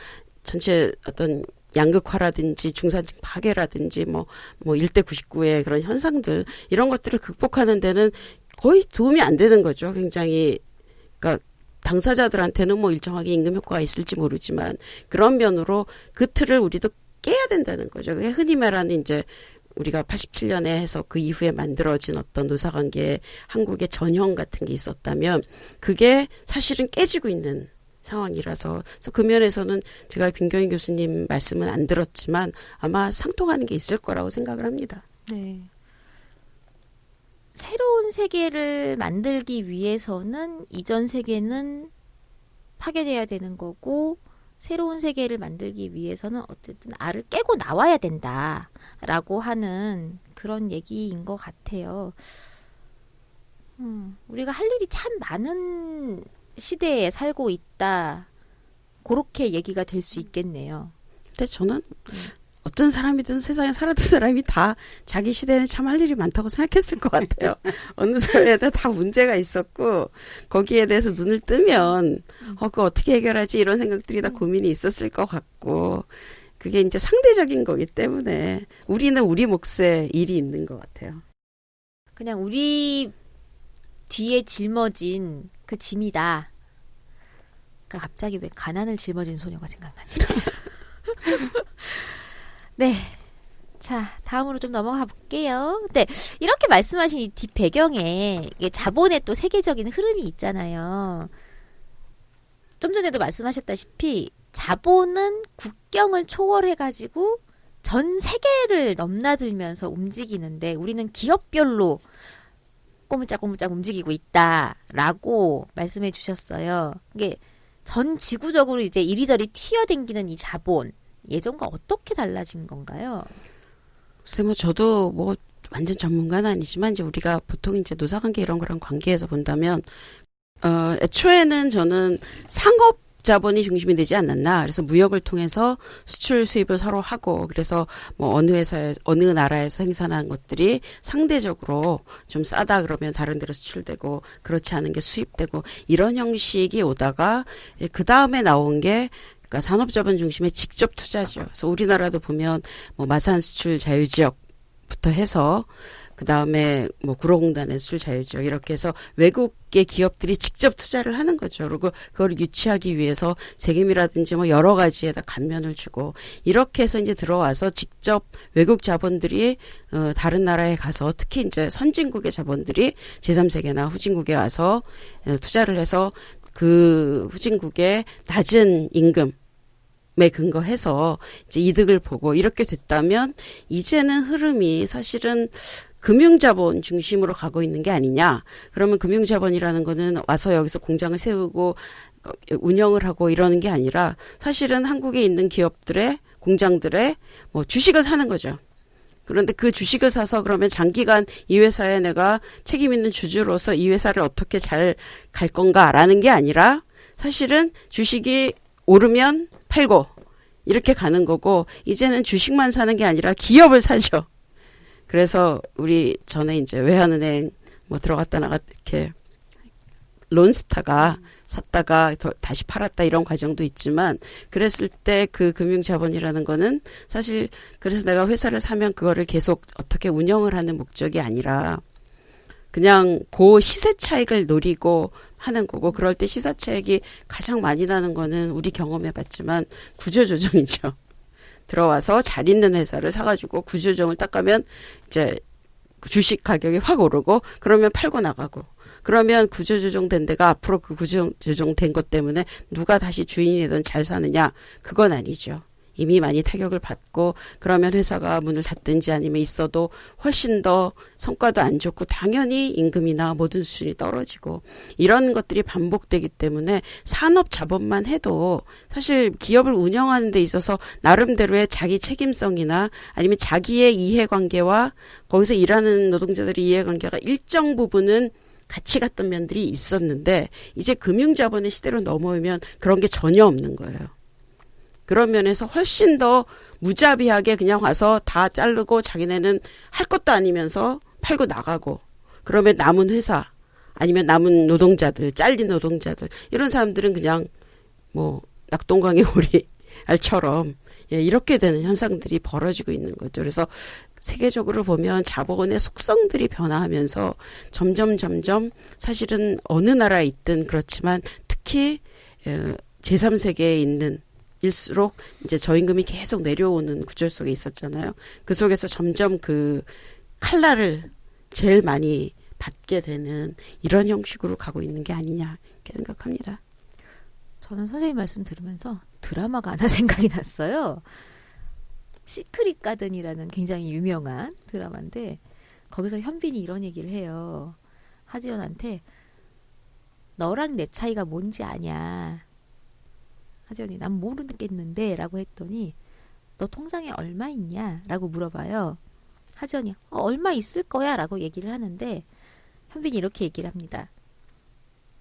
전체 어떤 양극화라든지 중산층 파괴라든지 뭐 1대 99의 그런 현상들 이런 것들을 극복하는 데는 거의 도움이 안 되는 거죠. 굉장히 그러니까 당사자들한테는 뭐 일정하게 임금 효과가 있을지 모르지만 그런 면으로 그 틀을 우리도 깨야 된다는 거죠. 그게 흔히 말하는 이제 우리가 87년에 해서 그 이후에 만들어진 어떤 노사관계의 한국의 전형 같은 게 있었다면 그게 사실은 깨지고 있는 상황이라서 그래서 그 면에서는 제가 김경희 교수님 말씀은 안 들었지만 아마 상통하는 게 있을 거라고 생각을 합니다. 네. 새로운 세계를 만들기 위해서는 이전 세계는 파괴돼야 되는 거고 새로운 세계를 만들기 위해서는 어쨌든 알을 깨고 나와야 된다라고 하는 그런 얘기인 것 같아요. 우리가 할 일이 참 많은 시대에 살고 있다. 그렇게 얘기가 될 수 있겠네요. 근데 저는 어떤 사람이든 세상에 살았던 사람이 다 자기 시대에는 참 할 일이 많다고 생각했을 것 같아요. 어느 사회에다 다 문제가 있었고 거기에 대해서 눈을 뜨면 그거 어떻게 해결하지 이런 생각들이 다 고민이 있었을 것 같고 그게 이제 상대적인 거기 때문에 우리는 우리 몫에 일이 있는 것 같아요. 그냥 우리 뒤에 짊어진 그 짐이다. 그러니까 갑자기 왜 가난을 짊어진 소녀가 생각나지? 네. 자, 다음으로 좀 넘어가 볼게요. 네. 이렇게 말씀하신 이 뒷 배경에 이게 자본의 또 세계적인 흐름이 있잖아요. 좀 전에도 말씀하셨다시피 자본은 국경을 초월해가지고 전 세계를 넘나들면서 움직이는데 우리는 기업별로 꼬물짝꼬물짝 움직이고 있다라고 말씀해 주셨어요. 이게 전 지구적으로 이제 이리저리 튀어댕기는 이 자본 예전과 어떻게 달라진 건가요? 글쎄 뭐 저도 뭐 완전 전문가는 아니지만 이제 우리가 보통 이제 노사관계 이런 거랑 관계해서 본다면 애초에는 저는 상업 자본이 중심이 되지 않았나. 그래서 무역을 통해서 수출 수입을 서로 하고 그래서 뭐 어느 회사에 어느 나라에서 생산한 것들이 상대적으로 좀 싸다 그러면 다른 데로 수출되고 그렇지 않은 게 수입되고 이런 형식이 오다가 그 다음에 나온 게 그러니까 산업자본 중심의 직접 투자죠. 그래서 우리나라도 보면 뭐 마산 수출 자유지역부터 해서 그 다음에 뭐 구로공단의 수출 자유지역 이렇게 해서 외국의 기업들이 직접 투자를 하는 거죠. 그리고 그걸 유치하기 위해서 세금이라든지 뭐 여러 가지에다 감면을 주고 이렇게 해서 이제 들어와서 직접 외국 자본들이 다른 나라에 가서 특히 이제 선진국의 자본들이 제3세계나 후진국에 와서 투자를 해서 그 후진국의 낮은 임금에 근거해서 이제 이득을 보고 이렇게 됐다면 이제는 흐름이 사실은 금융자본 중심으로 가고 있는 게 아니냐. 그러면 금융자본이라는 거는 와서 여기서 공장을 세우고 운영을 하고 이러는 게 아니라 사실은 한국에 있는 기업들의 공장들의 뭐 주식을 사는 거죠. 그런데 그 주식을 사서 그러면 장기간 이 회사에 내가 책임 있는 주주로서 이 회사를 어떻게 잘 갈 건가라는 게 아니라 사실은 주식이 오르면 팔고 이렇게 가는 거고 이제는 주식만 사는 게 아니라 기업을 사죠. 그래서 우리 전에 이제 외환은행 뭐 들어갔다 나갔다 이렇게 론스타가 샀다가 다시 팔았다 이런 과정도 있지만 그랬을 때 그 금융자본이라는 거는 사실 그래서 내가 회사를 사면 그거를 계속 어떻게 운영을 하는 목적이 아니라 그냥 그 시세 차익을 노리고 하는 거고 그럴 때 시세 차익이 가장 많이 나는 거는 우리 경험해 봤지만 구조조정이죠. 들어와서 잘 있는 회사를 사가지고 구조조정을 딱 가면 이제 주식 가격이 확 오르고 그러면 팔고 나가고 그러면 구조조정된 데가 앞으로 그 구조조정된 것 때문에 누가 다시 주인이든 잘 사느냐 그건 아니죠. 이미 많이 타격을 받고 그러면 회사가 문을 닫든지 아니면 있어도 훨씬 더 성과도 안 좋고 당연히 임금이나 모든 수준이 떨어지고 이런 것들이 반복되기 때문에 산업 자본만 해도 사실 기업을 운영하는 데 있어서 나름대로의 자기 책임성이나 아니면 자기의 이해관계와 거기서 일하는 노동자들의 이해관계가 일정 부분은 같이 갔던 면들이 있었는데 이제 금융자본의 시대로 넘어오면 그런 게 전혀 없는 거예요. 그런 면에서 훨씬 더 무자비하게 그냥 와서 다 자르고 자기네는 할 것도 아니면서 팔고 나가고 그러면 남은 회사 아니면 남은 노동자들 잘린 노동자들 이런 사람들은 그냥 뭐 낙동강의 오리알처럼 이렇게 되는 현상들이 벌어지고 있는 거죠. 그래서 세계적으로 보면 자본의 속성들이 변화하면서 점점 사실은 어느 나라에 있든 그렇지만 특히 제3세계에 있는 일수록 이제 저임금이 계속 내려오는 구조 속에 있었잖아요. 그 속에서 점점 그 칼날을 제일 많이 받게 되는 이런 형식으로 가고 있는 게 아니냐 이렇게 생각합니다. 저는 선생님 말씀 들으면서 드라마가 하나 생각이 났어요. 시크릿 가든이라는 굉장히 유명한 드라마인데 거기서 현빈이 이런 얘기를 해요. 하지연한테 너랑 내 차이가 뭔지 아냐. 하지연이 난 모르겠는데 라고 했더니 너 통장에 얼마 있냐 라고 물어봐요. 하지연이 얼마 있을 거야 라고 얘기를 하는데 현빈이 이렇게 얘기를 합니다.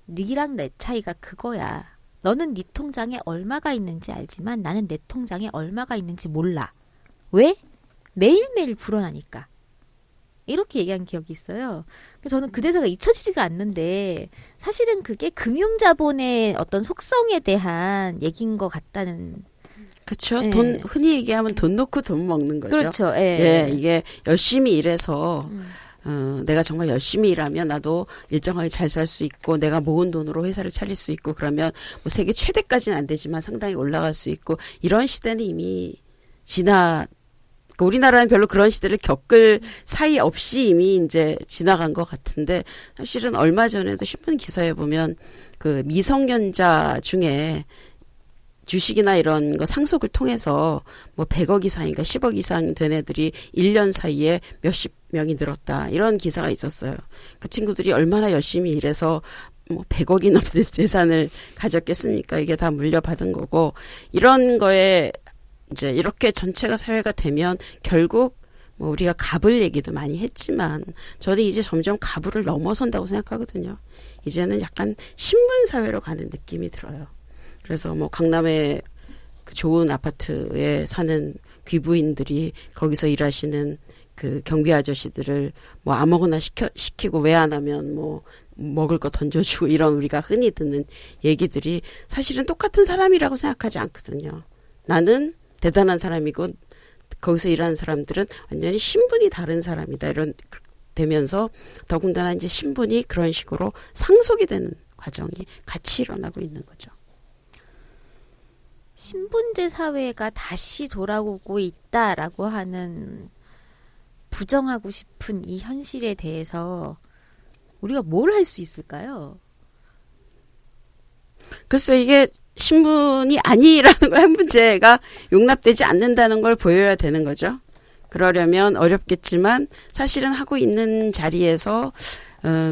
니랑 내 차이가 그거야. 너는 네 통장에 얼마가 있는지 알지만 나는 내 통장에 얼마가 있는지 몰라. 왜? 매일매일 불어나니까. 이렇게 얘기한 기억이 있어요. 저는 그 대사가 잊혀지지가 않는데 사실은 그게 금융자본의 어떤 속성에 대한 얘기인 것 같다는. 그렇죠. 네. 돈 흔히 얘기하면 돈 놓고 돈 먹는 거죠. 그렇죠. 예. 이게 열심히 일해서 내가 정말 열심히 일하면 나도 일정하게 잘 살 수 있고 내가 모은 돈으로 회사를 차릴 수 있고 그러면 뭐 세계 최대까지는 안 되지만 상당히 올라갈 수 있고 이런 시대는 이미 우리나라는 별로 그런 시대를 겪을 사이 없이 이미 이제 지나간 것 같은데 사실은 얼마 전에도 신문 기사에 보면 그 미성년자 중에 주식이나 이런 거 상속을 통해서 뭐 100억 이상인가 10억 이상 된 애들이 1년 사이에 몇십 명이 늘었다. 이런 기사가 있었어요. 그 친구들이 얼마나 열심히 일해서 뭐 100억이 넘는 재산을 가졌겠습니까? 이게 다 물려받은 거고 이런 거에 이제 이렇게 전체가 사회가 되면 결국 뭐 우리가 갑을 얘기도 많이 했지만 저는 이제 점점 갑을 넘어선다고 생각하거든요. 이제는 약간 신분 사회로 가는 느낌이 들어요. 그래서 뭐 강남에 그 좋은 아파트에 사는 귀부인들이 거기서 일하시는 그 경비 아저씨들을 뭐 아무거나 시키고 왜 안 하면 뭐 먹을 거 던져주고 이런 우리가 흔히 듣는 얘기들이 사실은 똑같은 사람이라고 생각하지 않거든요. 나는 대단한 사람이고 거기서 일하는 사람들은 완전히 신분이 다른 사람이다. 이런 되면서 더군다나 이제 신분이 그런 식으로 상속이 되는 과정이 같이 일어나고 있는 거죠. 신분제 사회가 다시 돌아오고 있다라고 하는 부정하고 싶은 이 현실에 대해서 우리가 뭘 할 수 있을까요? 글쎄 이게 신분이 아니라는 거 한 문제가 용납되지 않는다는 걸 보여야 되는 거죠. 그러려면 어렵겠지만 사실은 하고 있는 자리에서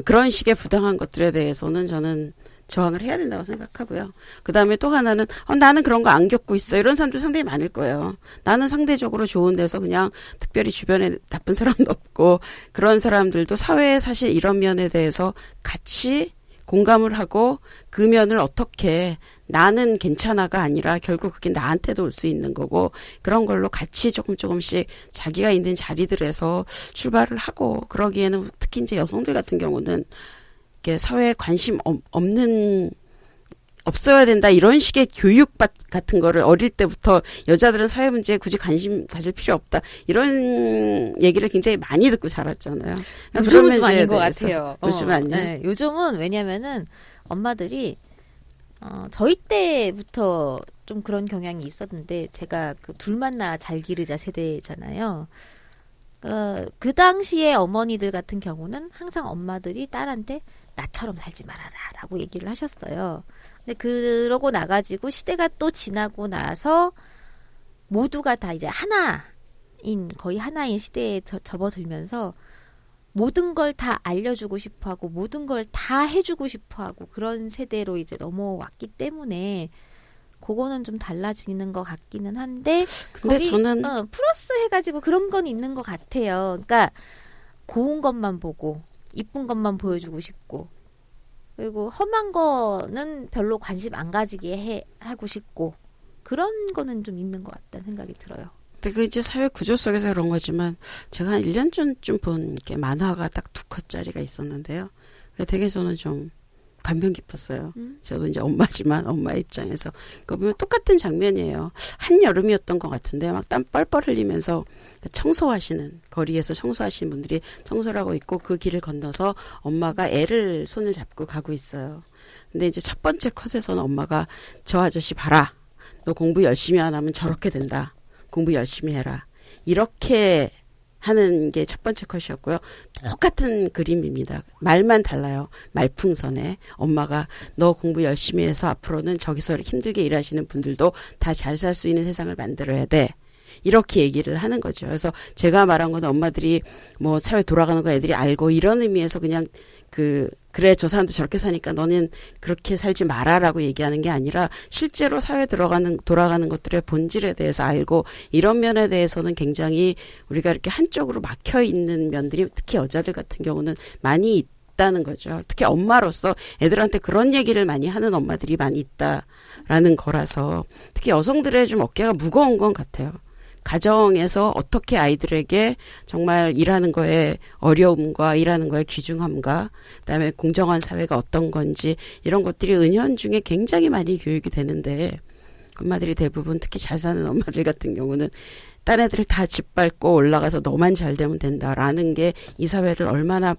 그런 식의 부당한 것들에 대해서는 저는 저항을 해야 된다고 생각하고요. 그다음에 또 하나는 나는 그런 거 안 겪고 있어. 이런 사람도 상당히 많을 거예요. 나는 상대적으로 좋은 데서 그냥 특별히 주변에 나쁜 사람도 없고 그런 사람들도 사회에 사실 이런 면에 대해서 같이 공감을 하고 그 면을 어떻게 나는 괜찮아가 아니라 결국 그게 나한테도 올 수 있는 거고 그런 걸로 같이 조금씩 자기가 있는 자리들에서 출발을 하고 그러기에는 특히 이제 여성들 같은 경우는 이렇게 사회에 관심 없어야 된다 이런 식의 교육 같은 거를 어릴 때부터 여자들은 사회 문제에 굳이 관심 가질 필요 없다 이런 얘기를 굉장히 많이 듣고 자랐잖아요. 요즘은 좀 아닌 것 같아요. 요즘은 아니에요? 네, 요즘은 왜냐면은 엄마들이 저희 때부터 좀 그런 경향이 있었는데 제가 그 둘 만나 잘 기르자 세대잖아요. 그 당시에 어머니들 같은 경우는 항상 엄마들이 딸한테 나처럼 살지 말아라 라고 얘기를 하셨어요. 근데 그러고 나가지고 시대가 또 지나고 나서 모두가 다 이제 거의 하나인 시대에 접어들면서 모든 걸 다 알려주고 싶어 하고 모든 걸 다 해주고 싶어 하고 그런 세대로 이제 넘어왔기 때문에 그거는 좀 달라지는 것 같기는 한데 근데 거기 저는 플러스 해가지고 그런 건 있는 것 같아요. 그러니까 고운 것만 보고 이쁜 것만 보여주고 싶고 그리고 험한 거는 별로 관심 안 가지게 하고 싶고 그런 거는 좀 있는 것 같다는 생각이 들어요. 근데 그 이제 사회 구조 속에서 그런 거지만 제가 한 1년 전쯤 본 이렇게 만화가 딱 2컷짜리가 있었는데요. 되게 저는 좀 감명 깊었어요. 저도 이제 엄마지만 엄마의 입장에서 그거 보면 똑같은 장면이에요. 한여름이었던 것 같은데 막 땀 뻘뻘 흘리면서 청소하시는 거리에서 청소하시는 분들이 청소를 하고 있고 그 길을 건너서 엄마가 애를 손을 잡고 가고 있어요. 근데 이제 첫 번째 컷에서는 엄마가 저 아저씨 봐라. 너 공부 열심히 안 하면 저렇게 된다. 공부 열심히 해라. 이렇게 하는 게 첫 번째 컷이었고요. 똑같은 그림입니다. 말만 달라요. 말풍선에 엄마가 너 공부 열심히 해서 앞으로는 저기서 힘들게 일하시는 분들도 다 잘 살 수 있는 세상을 만들어야 돼. 이렇게 얘기를 하는 거죠. 그래서 제가 말한 건 엄마들이 뭐 사회 돌아가는 거 애들이 알고 이런 의미에서 그냥 그래 저 사람도 저렇게 사니까 너는 그렇게 살지 마라라고 얘기하는 게 아니라 실제로 사회 돌아가는 것들의 본질에 대해서 알고 이런 면에 대해서는 굉장히 우리가 이렇게 한쪽으로 막혀 있는 면들이 특히 여자들 같은 경우는 많이 있다는 거죠. 특히 엄마로서 애들한테 그런 얘기를 많이 하는 엄마들이 많이 있다라는 거라서 특히 여성들의 좀 어깨가 무거운 건 같아요. 가정에서 어떻게 아이들에게 정말 일하는 거에 어려움과 일하는 거에 귀중함과 그다음에 공정한 사회가 어떤 건지 이런 것들이 은연중에 굉장히 많이 교육이 되는데 엄마들이 대부분 특히 잘 사는 엄마들 같은 경우는 딴 애들을 다 짓밟고 올라가서 너만 잘 되면 된다라는 게 이 사회를 얼마나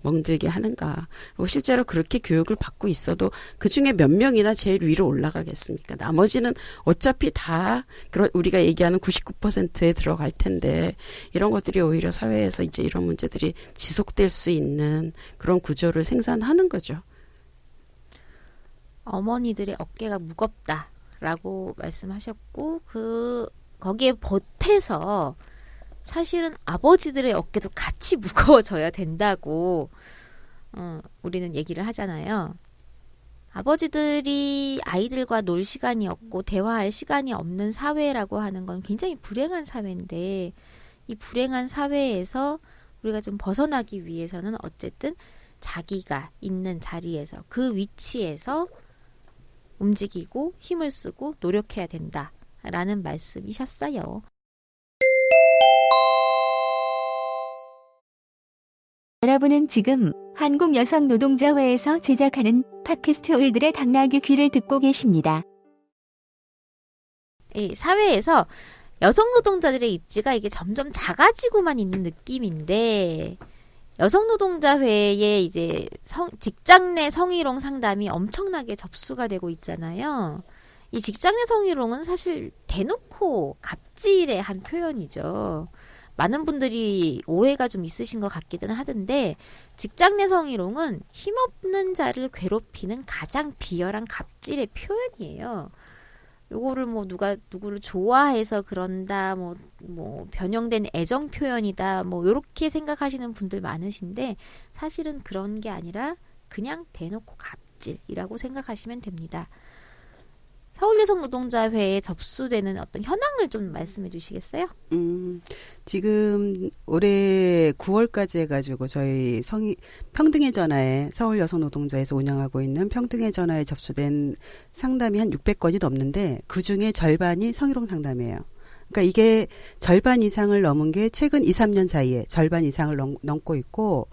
멍들게 하는가. 그리고 실제로 그렇게 교육을 받고 있어도 그중에 몇 명이나 제일 위로 올라가겠습니까? 나머지는 어차피 다 우리가 얘기하는 99%에 들어갈 텐데 이런 것들이 오히려 사회에서 이제 이런 문제들이 지속될 수 있는 그런 구조를 생산하는 거죠. 어머니들의 어깨가 무겁다라고 말씀하셨고 거기에 보태서 사실은 아버지들의 어깨도 같이 무거워져야 된다고 우리는 얘기를 하잖아요. 아버지들이 아이들과 놀 시간이 없고 대화할 시간이 없는 사회라고 하는 건 굉장히 불행한 사회인데 이 불행한 사회에서 우리가 좀 벗어나기 위해서는 어쨌든 자기가 있는 자리에서 그 위치에서 움직이고 힘을 쓰고 노력해야 된다라는 말씀이셨어요. 여러분은 지금 한국여성노동자회에서 제작하는 팟캐스트 올들의 당나귀 귀를 듣고 계십니다. 이 사회에서 여성 노동자들의 입지가 이게 점점 작아지고만 있는 느낌인데 여성노동자회에 이제 직장 내 성희롱 상담이 엄청나게 접수가 되고 있잖아요. 이 직장 내 성희롱은 사실 대놓고 갑질의 한 표현이죠. 많은 분들이 오해가 좀 있으신 것 같기는 하던데 직장 내 성희롱은 힘없는 자를 괴롭히는 가장 비열한 갑질의 표현이에요. 요거를 뭐 누가 누구를 좋아해서 그런다, 뭐 변형된 애정 표현이다, 뭐 요렇게 생각하시는 분들 많으신데 사실은 그런 게 아니라 그냥 대놓고 갑질이라고 생각하시면 됩니다. 서울여성노동자회에 접수되는 어떤 현황을 좀 말씀해 주시겠어요? 지금 올해 9월까지 해가지고 저희 평등의 전화에 서울여성노동자에서 운영하고 있는 평등의 전화에 접수된 상담이 한 600건이 넘는데 그중에 절반이 성희롱 상담이에요. 그러니까 이게 절반 이상을 넘은 게 최근 2, 3년 사이에 절반 이상을 넘고 있고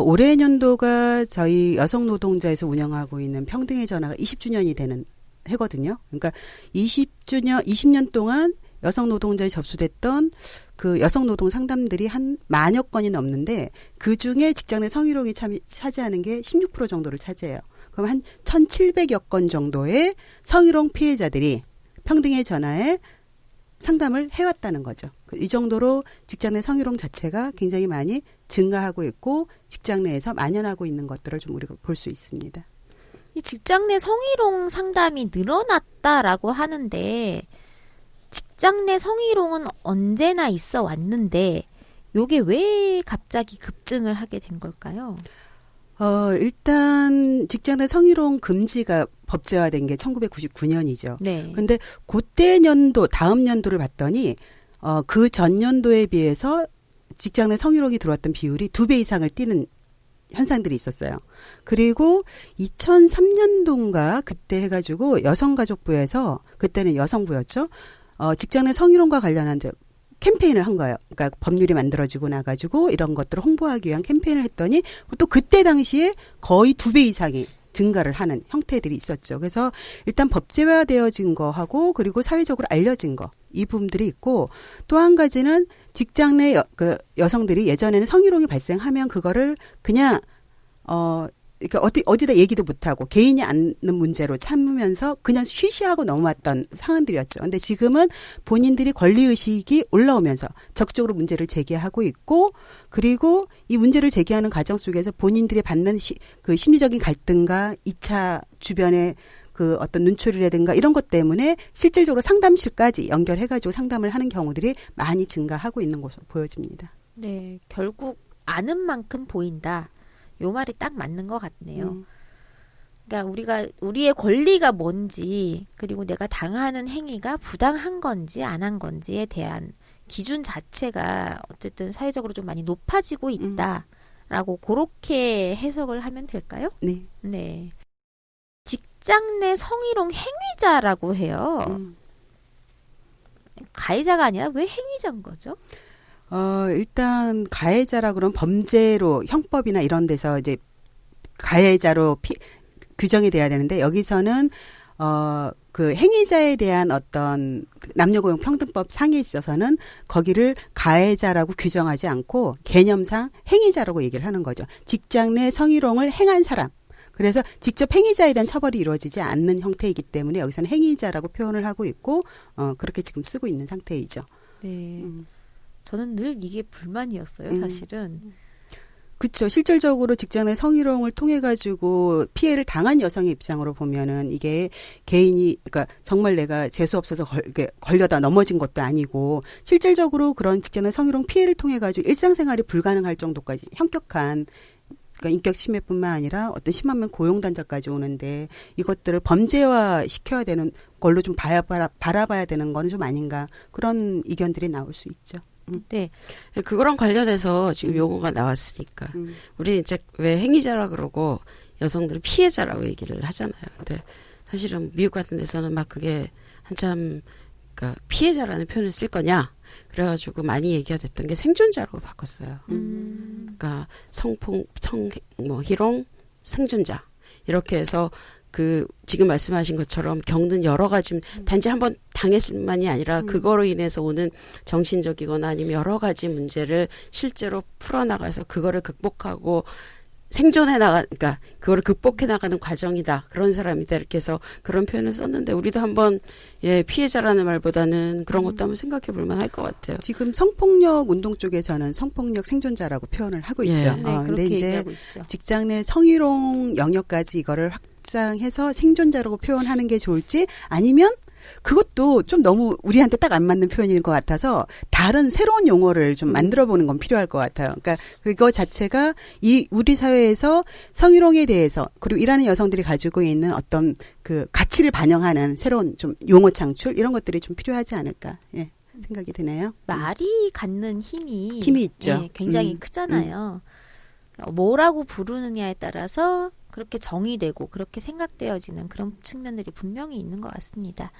올해 년도가 저희 여성노동자에서 운영하고 있는 평등의 전화가 20주년이 되는 해거든요. 그러니까 20년 동안 여성 노동자에 접수됐던 그 여성 노동 상담들이 한 10,000여 건이 넘는데 그 중에 직장 내 성희롱이 차지하는 게 16% 정도를 차지해요. 그럼 한 1,700여 건 정도의 성희롱 피해자들이 평등의 전화에 상담을 해왔다는 거죠. 이 정도로 직장 내 성희롱 자체가 굉장히 많이 증가하고 있고 직장 내에서 만연하고 있는 것들을 좀 우리가 볼 수 있습니다. 이 직장 내 성희롱 상담이 늘어났다라고 하는데 직장 내 성희롱은 언제나 있어 왔는데 요게 왜 갑자기 급증을 하게 된 걸까요? 일단 직장 내 성희롱 금지가 법제화된 게 1999년이죠. 네. 근데 그때 년도 다음 연도를 봤더니 그 전 연도에 비해서 직장 내 성희롱이 들어왔던 비율이 2배 이상을 띄는 현상들이 있었어요. 그리고 2003년도인가 그때 해가지고 여성가족부에서 그때는 여성부였죠. 직장 내 성희롱과 관련한 캠페인을 한 거예요. 그러니까 법률이 만들어지고 나가지고 이런 것들을 홍보하기 위한 캠페인을 했더니 또 그때 당시에 거의 2배 이상이 증가를 하는 형태들이 있었죠. 그래서 일단 법제화되어진 거하고 그리고 사회적으로 알려진 거 이 부분들이 있고 또 한 가지는 직장 내 여성들이 예전에는 성희롱이 발생하면 그거를 그냥 그러니까 어디다 얘기도 못하고 개인이 안는 문제로 참으면서 그냥 쉬쉬하고 넘어왔던 상황들이었죠. 근데 지금은 본인들이 권리의식이 올라오면서 적극적으로 문제를 제기하고 있고 그리고 이 문제를 제기하는 과정 속에서 본인들이 받는 그 심리적인 갈등과 2차 주변의 그 어떤 눈초리라든가 이런 것 때문에 실질적으로 상담실까지 연결해가지고 상담을 하는 경우들이 많이 증가하고 있는 것으로 보여집니다. 네, 결국 아는 만큼 보인다. 요 말이 딱 맞는 것 같네요. 그러니까 우리의 권리가 뭔지 그리고 내가 당하는 행위가 부당한 건지 안 한 건지에 대한 기준 자체가 어쨌든 사회적으로 좀 많이 높아지고 있다라고 그렇게 해석을 하면 될까요? 네. 네. 직장 내 성희롱 행위자라고 해요. 가해자가 아니라 왜 행위자인 거죠? 일단 가해자라 그러면 범죄로 형법이나 이런 데서 이제 가해자로 규정이 돼야 되는데 여기서는 그 행위자에 대한 어떤 남녀고용평등법 상에 있어서는 거기를 가해자라고 규정하지 않고 개념상 행위자라고 얘기를 하는 거죠. 직장 내 성희롱을 행한 사람. 그래서 직접 행위자에 대한 처벌이 이루어지지 않는 형태이기 때문에 여기서는 행위자라고 표현을 하고 있고 그렇게 지금 쓰고 있는 상태이죠. 네. 저는 늘 이게 불만이었어요, 사실은. 그렇죠. 실질적으로 직장 내 성희롱을 통해 가지고 피해를 당한 여성의 입장으로 보면은 이게 개인이 그러니까 정말 내가 재수 없어서 걸려다 넘어진 것도 아니고 실질적으로 그런 직장 내 성희롱 피해를 통해 가지고 일상생활이 불가능할 정도까지 현격한 그러니까 인격 침해뿐만 아니라 어떤 심하면 고용 단절까지 오는데 이것들을 범죄화 시켜야 되는 걸로 좀 바라봐야 되는 거는 좀 아닌가 그런 의견들이 나올 수 있죠. 네. 그거랑 관련해서 지금 용어가 나왔으니까 우리 이제 왜 행위자라 그러고 여성들은 피해자라고 얘기를 하잖아요. 근데 사실은 미국 같은 데서는 막 그게 한참 그러니까 피해자라는 표현을 쓸 거냐 그래가지고 많이 얘기가 됐던 게 생존자로 바꿨어요. 그러니까 희롱, 생존자 이렇게 해서 그 지금 말씀하신 것처럼 겪는 여러 가지 단지 한번 당했을만이 아니라 그거로 인해서 오는 정신적이거나 아니면 여러 가지 문제를 실제로 풀어나가서 그거를 극복하고 생존해 나가, 그러니까 그거를 극복해 나가는 과정이다. 그런 사람이다. 이렇게 해서 그런 표현을 썼는데 우리도 한번 피해자라는 말보다는 그런 것도 한번 생각해 볼 만할 것 같아요. 지금 성폭력 운동 쪽에서는 성폭력 생존자라고 표현을 하고 예. 있죠. 네, 근데 그렇게 이제 얘기하고 있죠. 직장 내 성희롱 영역까지 이거를 확장해서 생존자라고 표현하는 게 좋을지 아니면 그것도 좀 너무 우리한테 딱 안 맞는 표현인 것 같아서 다른 새로운 용어를 좀 만들어 보는 건 필요할 것 같아요. 그러니까 그거 자체가 이 우리 사회에서 성희롱에 대해서 그리고 일하는 여성들이 가지고 있는 어떤 그 가치를 반영하는 새로운 좀 용어 창출 이런 것들이 좀 필요하지 않을까 예, 생각이 드네요. 말이 갖는 힘이 있죠. 예, 굉장히 크잖아요. 뭐라고 부르느냐에 따라서 그렇게 정의되고 그렇게 생각되어지는 그런 측면들이 분명히 있는 것 같습니다.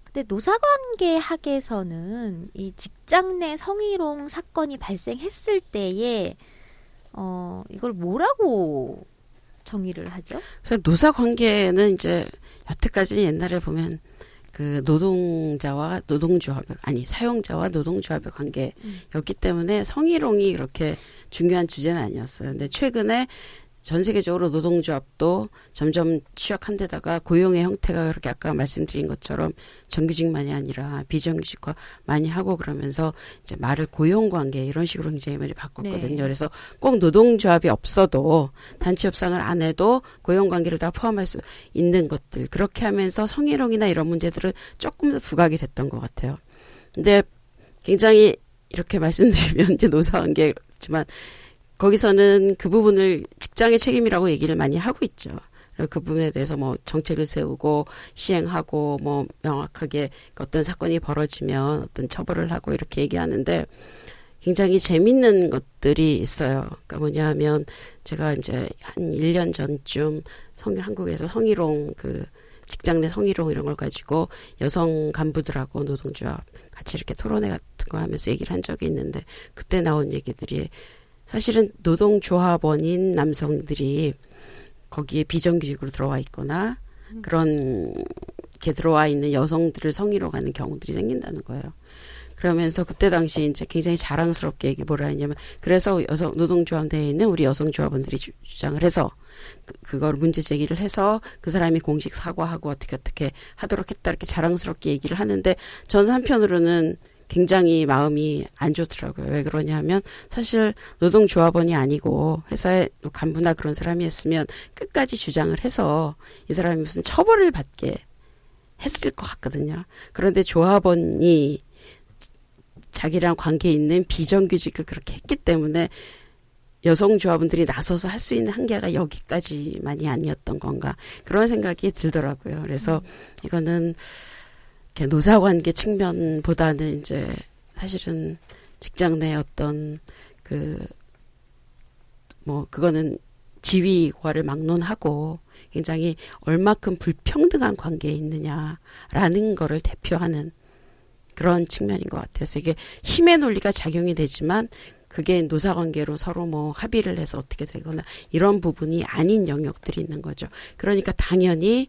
근데 노사관계 학에서는 이 직장 내 성희롱 사건이 발생했을 때에 이걸 뭐라고 정의를 하죠? 그래서 노사 관계는 이제 여태까지 옛날에 보면 그 노동자와 노동조합 아니 사용자와 노동조합의 관계였기 때문에 성희롱이 그렇게 중요한 주제는 아니었어요. 근데 최근에 전 세계적으로 노동조합도 점점 취약한 데다가 고용의 형태가 그렇게 아까 말씀드린 것처럼 정규직만이 아니라 비정규직화 많이 하고 그러면서 이제 말을 고용관계 이런 식으로 굉장히 많이 바꿨거든요. 네. 그래서 꼭 노동조합이 없어도 단체 협상을 안 해도 고용관계를 다 포함할 수 있는 것들 그렇게 하면서 성희롱이나 이런 문제들은 조금 더 부각이 됐던 것 같아요. 근데 굉장히 이렇게 말씀드리면 이제 노사관계지만 거기서는 그 부분을 직장의 책임이라고 얘기를 많이 하고 있죠. 그 부분에 대해서 뭐 정책을 세우고 시행하고 뭐 명확하게 어떤 사건이 벌어지면 어떤 처벌을 하고 이렇게 얘기하는데 굉장히 재밌는 것들이 있어요. 그러니까 뭐냐 하면 제가 이제 한 1년 전쯤 한국에서 성희롱 그 직장 내 성희롱 이런 걸 가지고 여성 간부들하고 노동조합 같이 이렇게 토론회 같은 거 하면서 얘기를 한 적이 있는데 그때 나온 얘기들이 사실은 노동조합원인 남성들이 거기에 비정규직으로 들어와 있거나 그런 게 들어와 있는 여성들을 성희롱하는 경우들이 생긴다는 거예요. 그러면서 그때 당시 이제 굉장히 자랑스럽게 뭐라 했냐면 그래서 노동조합 내에 있는 우리 여성조합원들이 주장을 해서 그걸 문제 제기를 해서 그 사람이 공식 사과하고 어떻게 하도록 했다 이렇게 자랑스럽게 얘기를 하는데 저는 한편으로는 굉장히 마음이 안 좋더라고요. 왜 그러냐면 사실 노동조합원이 아니고 회사의 간부나 그런 사람이 했으면 끝까지 주장을 해서 이 사람이 무슨 처벌을 받게 했을 것 같거든요. 그런데 조합원이 자기랑 관계 있는 비정규직을 그렇게 했기 때문에 여성 조합원들이 나서서 할 수 있는 한계가 여기까지만이 아니었던 건가 그런 생각이 들더라고요. 그래서 이거는 노사관계 측면보다는 이제 사실은 직장 내 어떤 그거는 지위과를 막론하고 굉장히 얼마큼 불평등한 관계에 있느냐라는 거를 대표하는 그런 측면인 것 같아요. 그래서 이게 힘의 논리가 작용이 되지만 그게 노사관계로 서로 뭐 합의를 해서 어떻게 되거나 이런 부분이 아닌 영역들이 있는 거죠. 그러니까 당연히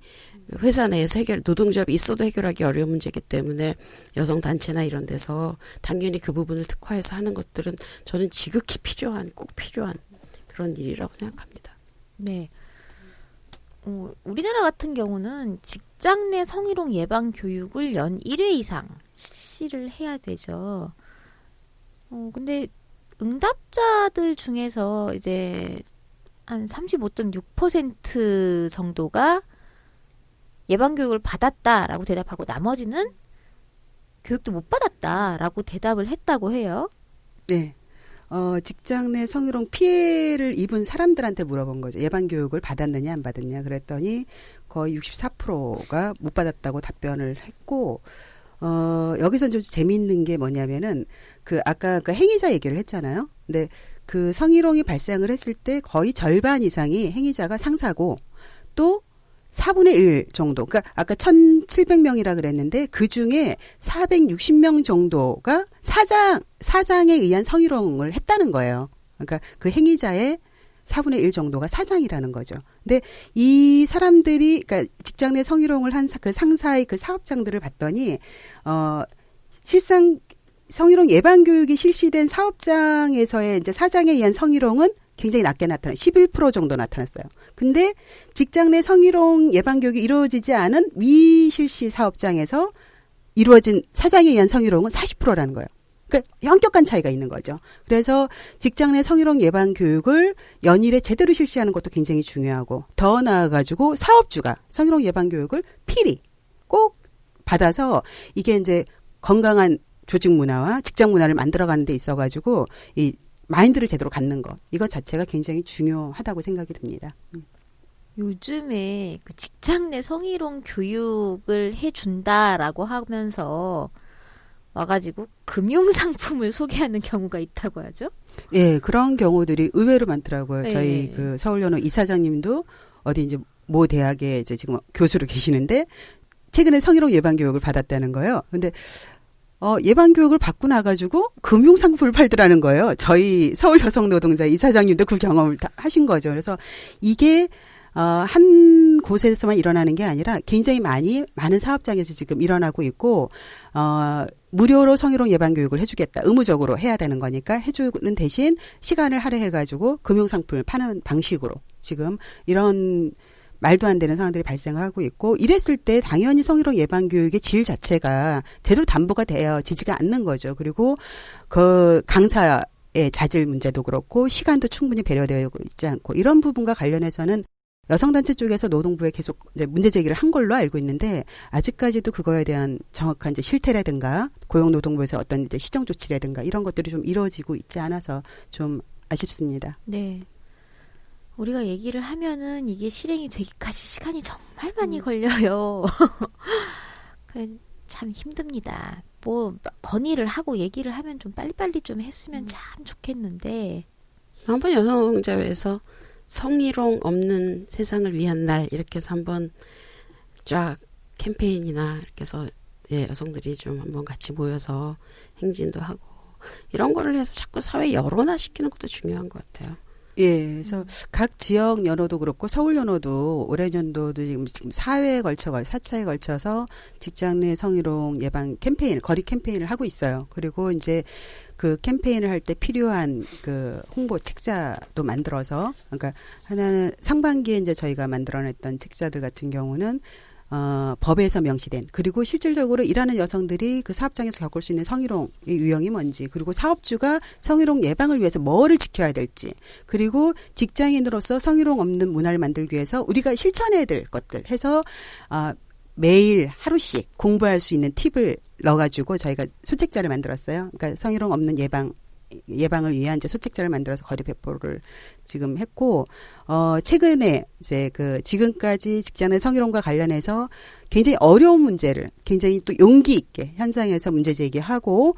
회사 내에서 노동조합이 있어도 해결하기 어려운 문제이기 때문에 여성단체나 이런 데서 당연히 그 부분을 특화해서 하는 것들은 저는 지극히 꼭 필요한 그런 일이라고 생각합니다. 네. 우리나라 같은 경우는 직장 내 성희롱 예방 교육을 연 1회 이상 실시를 해야 되죠. 근데 응답자들 중에서 이제 한 35.6% 정도가 예방교육을 받았다라고 대답하고 나머지는 교육도 못 받았다라고 대답을 했다고 해요. 네. 직장 내 성희롱 피해를 입은 사람들한테 물어본 거죠. 예방교육을 받았느냐 안 받았냐 그랬더니 거의 64%가 못 받았다고 답변을 했고 여기서 좀 재미있는 게 뭐냐면은 아까 그 행위자 얘기를 했잖아요. 근데 그 성희롱이 발생을 했을 때 거의 절반 이상이 행위자가 상사고 또 4분의 1 정도. 그러니까 아까 1,700명이라 그랬는데 그중에 460명 정도가 사장에 의한 성희롱을 했다는 거예요. 그러니까 그 행위자의 4분의 1 정도가 사장이라는 거죠. 근데 이 사람들이 그러니까 직장 내 성희롱을 한 그 상사의 그 사업장들을 봤더니 실상 성희롱 예방 교육이 실시된 사업장에서의 이제 사장에 의한 성희롱은 굉장히 낮게 나타나 11% 정도 나타났어요. 근데 직장 내 성희롱 예방 교육이 이루어지지 않은 미실시 사업장에서 이루어진 사장에 의한 성희롱은 40%라는 거예요. 그러니까 현격한 차이가 있는 거죠. 그래서 직장 내 성희롱 예방 교육을 연일에 제대로 실시하는 것도 굉장히 중요하고 더 나아가지고 사업주가 성희롱 예방 교육을 필히 꼭 받아서 이게 이제 건강한 조직 문화와 직장 문화를 만들어가는 데 있어가지고 이 마인드를 제대로 갖는 것 이것 자체가 굉장히 중요하다고 생각이 듭니다. 요즘에 그 직장 내 성희롱 교육을 해준다라고 하면서 와가지고 금융상품을 소개하는 경우가 있다고 하죠? 예, 그런 경우들이 의외로 많더라고요. 네. 저희 그 서울연호 이사장님도 어디 이제 모 대학에 이제 지금 교수로 계시는데 최근에 성희롱 예방 교육을 받았다는 거예요. 근데 예방 교육을 받고 나가지고 금융상품을 팔더라는 거예요. 저희 서울 여성노동자 이사장님도 그 경험을 다 하신 거죠. 그래서 이게 한 곳에서만 일어나는 게 아니라 굉장히 많은 사업장에서 지금 일어나고 있고, 무료로 성희롱 예방 교육을 해주겠다. 의무적으로 해야 되는 거니까 해주는 대신 시간을 할애해가지고 금융상품을 파는 방식으로 지금 이런 말도 안 되는 상황들이 발생하고 있고, 이랬을 때 당연히 성희롱 예방 교육의 질 자체가 제대로 담보가 되어지지가 않는 거죠. 그리고 그 강사의 자질 문제도 그렇고 시간도 충분히 배려되고 있지 않고 이런 부분과 관련해서는 여성단체 쪽에서 노동부에 계속 이제 문제 제기를 한 걸로 알고 있는데 아직까지도 그거에 대한 정확한 이제 실태라든가 고용노동부에서 어떤 이제 시정 조치라든가 이런 것들이 좀 이루어지고 있지 않아서 좀 아쉽습니다. 네. 우리가 얘기를 하면은 이게 실행이 되기까지 시간이 정말 많이 걸려요. 참 힘듭니다. 뭐 건의를 하고 얘기를 하면 좀 빨리빨리 좀 했으면 참 좋겠는데. 한번 여성노동자회에서 성희롱 없는 세상을 위한 날 이렇게 해서 한번 쫙 캠페인이나 이렇게 해서 여성들이 좀 한번 같이 모여서 행진도 하고 이런 거를 해서 자꾸 사회 여론화시키는 것도 중요한 것 같아요. 예, 그래서 각 지역 연호도 그렇고 서울 연호도 올해 연도도 지금 4회에 걸쳐서 4차에 걸쳐서 직장 내 성희롱 예방 캠페인, 거리 캠페인을 하고 있어요. 그리고 이제 그 캠페인을 할 때 필요한 그 홍보 책자도 만들어서, 그러니까 하나는 상반기에 이제 저희가 만들어냈던 책자들 같은 경우는 법에서 명시된, 그리고 실질적으로 일하는 여성들이 그 사업장에서 겪을 수 있는 성희롱의 유형이 뭔지, 그리고 사업주가 성희롱 예방을 위해서 뭐를 지켜야 될지, 그리고 직장인으로서 성희롱 없는 문화를 만들기 위해서 우리가 실천해야 될 것들 해서 매일 하루씩 공부할 수 있는 팁을 넣어가지고 저희가 소책자를 만들었어요. 그러니까 성희롱 없는 예방을 위한 이제 소책자를 만들어서 거리 배포를 지금 했고, 최근에 이제 지금까지 직장 내 성희롱과 관련해서 굉장히 어려운 문제를 굉장히 또 용기 있게 현장에서 문제 제기하고,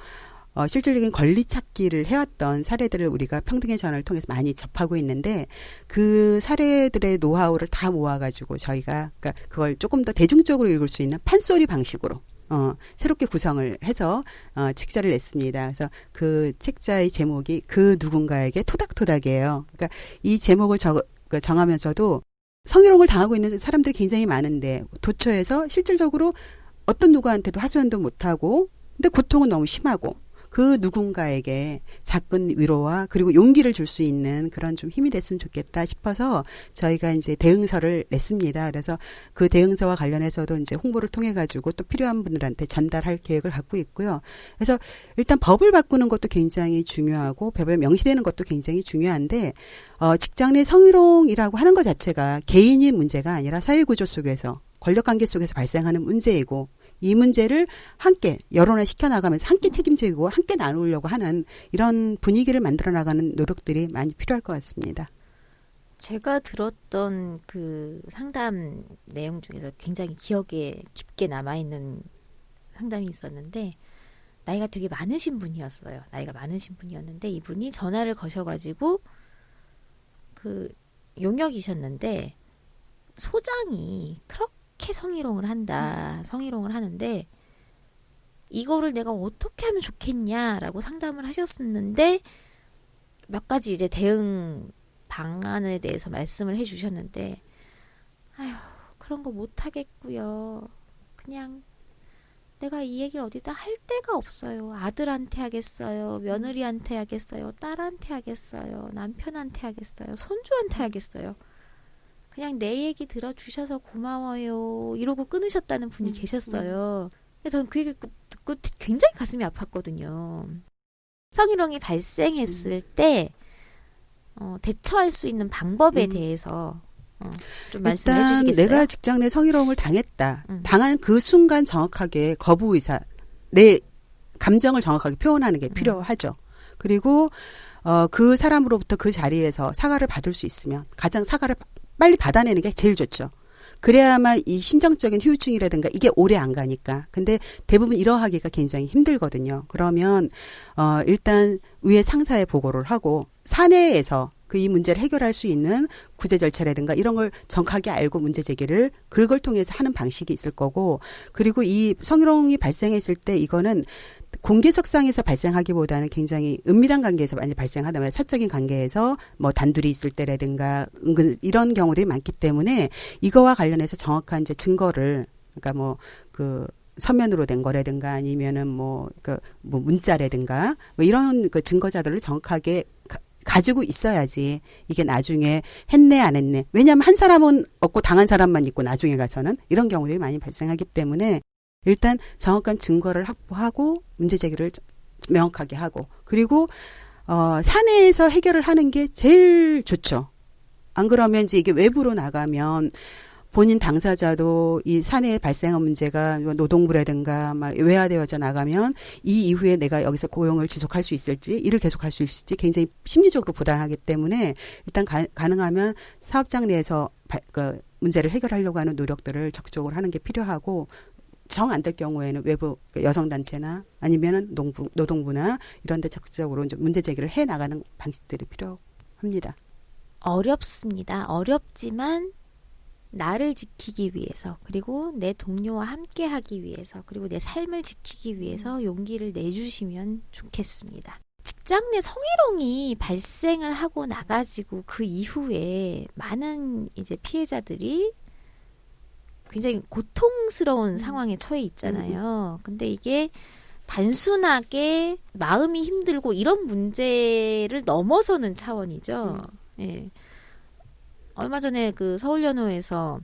실질적인 권리 찾기를 해왔던 사례들을 우리가 평등의 전화를 통해서 많이 접하고 있는데, 그 사례들의 노하우를 다 모아가지고 저희가, 그러니까 그걸 조금 더 대중적으로 읽을 수 있는 판소리 방식으로 새롭게 구성을 해서 책자를 냈습니다. 그래서 그 책자의 제목이 그 누군가에게 토닥토닥이에요. 그러니까 이 제목을 정하면서도 성희롱을 당하고 있는 사람들이 굉장히 많은데 도처에서 실질적으로 어떤 누구한테도 하소연도 못하고, 근데 고통은 너무 심하고, 그 누군가에게 작은 위로와 그리고 용기를 줄 수 있는 그런 좀 힘이 됐으면 좋겠다 싶어서 저희가 이제 대응서를 냈습니다. 그래서 그 대응서와 관련해서도 이제 홍보를 통해 가지고 또 필요한 분들한테 전달할 계획을 갖고 있고요. 그래서 일단 법을 바꾸는 것도 굉장히 중요하고 법에 명시되는 것도 굉장히 중요한데, 직장 내 성희롱이라고 하는 것 자체가 개인의 문제가 아니라 사회구조 속에서 권력관계 속에서 발생하는 문제이고, 이 문제를 함께 여론화 시켜나가면서 함께 책임지고 함께 나누려고 하는 이런 분위기를 만들어 나가는 노력들이 많이 필요할 것 같습니다. 제가 들었던 그 상담 내용 중에서 굉장히 기억에 깊게 남아있는 상담이 있었는데, 나이가 되게 많으신 분이었어요. 나이가 많으신 분이었는데 이분이 전화를 거셔가지고 그 용역이셨는데 소장이 그렇게 성희롱을 한다. 성희롱을 하는데 이거를 내가 어떻게 하면 좋겠냐라고 상담을 하셨었는데 몇 가지 이제 대응 방안에 대해서 말씀을 해주셨는데, 아휴 그런 거 못하겠고요. 그냥 내가 이 얘기를 어디다 할 데가 없어요. 아들한테 하겠어요. 며느리한테 하겠어요. 딸한테 하겠어요. 남편한테 하겠어요. 손주한테 하겠어요. 그냥 내 얘기 들어주셔서 고마워요. 이러고 끊으셨다는 분이 계셨어요. 그래서 저는 그 얘기 듣고 굉장히 가슴이 아팠거든요. 성희롱이 발생했을 때 대처할 수 있는 방법에 대해서 좀 말씀해 일단 주시겠어요? 내가 직장 내 성희롱을 당했다. 당한 그 순간 정확하게 거부 의사, 내 감정을 정확하게 표현하는 게 필요하죠. 그리고 그 사람으로부터 그 자리에서 사과를 받을 수 있으면 가장 사과를 빨리 받아내는 게 제일 좋죠. 그래야만 이 심정적인 후유증이라든가 이게 오래 안 가니까. 근데 대부분 이러하기가 굉장히 힘들거든요. 그러면 일단 위에 상사에 보고를 하고 사내에서 그 이 문제를 해결할 수 있는 구제 절차라든가 이런 걸 정확하게 알고 문제 제기를 그걸 통해서 하는 방식이 있을 거고, 그리고 이 성희롱이 발생했을 때 이거는 공개석상에서 발생하기보다는 굉장히 은밀한 관계에서 많이 발생하다면 사적인 관계에서 뭐 단둘이 있을 때라든가 은근 이런 경우들이 많기 때문에 이거와 관련해서 정확한 이제 증거를, 그러니까 뭐 그 서면으로 된 거라든가 아니면은 뭐 문자라든가 뭐 이런 그 증거자들을 정확하게 가지고 있어야지 이게 나중에 했네 안 했네. 왜냐하면 한 사람은 없고 당한 사람만 있고 나중에 가서는 이런 경우들이 많이 발생하기 때문에 일단 정확한 증거를 확보하고 문제 제기를 명확하게 하고, 그리고 사내에서 해결을 하는 게 제일 좋죠. 안 그러면 이제 이게 외부로 나가면 본인 당사자도 이 사내에 발생한 문제가 노동부라든가 막 외화되어져 나가면 이 이후에 내가 여기서 고용을 지속할 수 있을지, 일을 계속할 수 있을지 굉장히 심리적으로 부담하기 때문에 일단 가능하면 사업장 내에서 그 문제를 해결하려고 하는 노력들을 적극적으로 하는 게 필요하고, 정 안 될 경우에는 외부 여성단체나 아니면은 노동부나 이런 데 적극적으로 이제 문제 제기를 해 나가는 방식들이 필요합니다. 어렵습니다. 어렵지만 나를 지키기 위해서, 그리고 내 동료와 함께 하기 위해서, 그리고 내 삶을 지키기 위해서 용기를 내주시면 좋겠습니다. 직장 내 성희롱이 발생을 하고 나가지고 그 이후에 많은 이제 피해자들이 굉장히 고통스러운 상황에 처해 있잖아요. 근데 이게 단순하게 마음이 힘들고 이런 문제를 넘어서는 차원이죠. 예. 얼마 전에 그 서울연호에서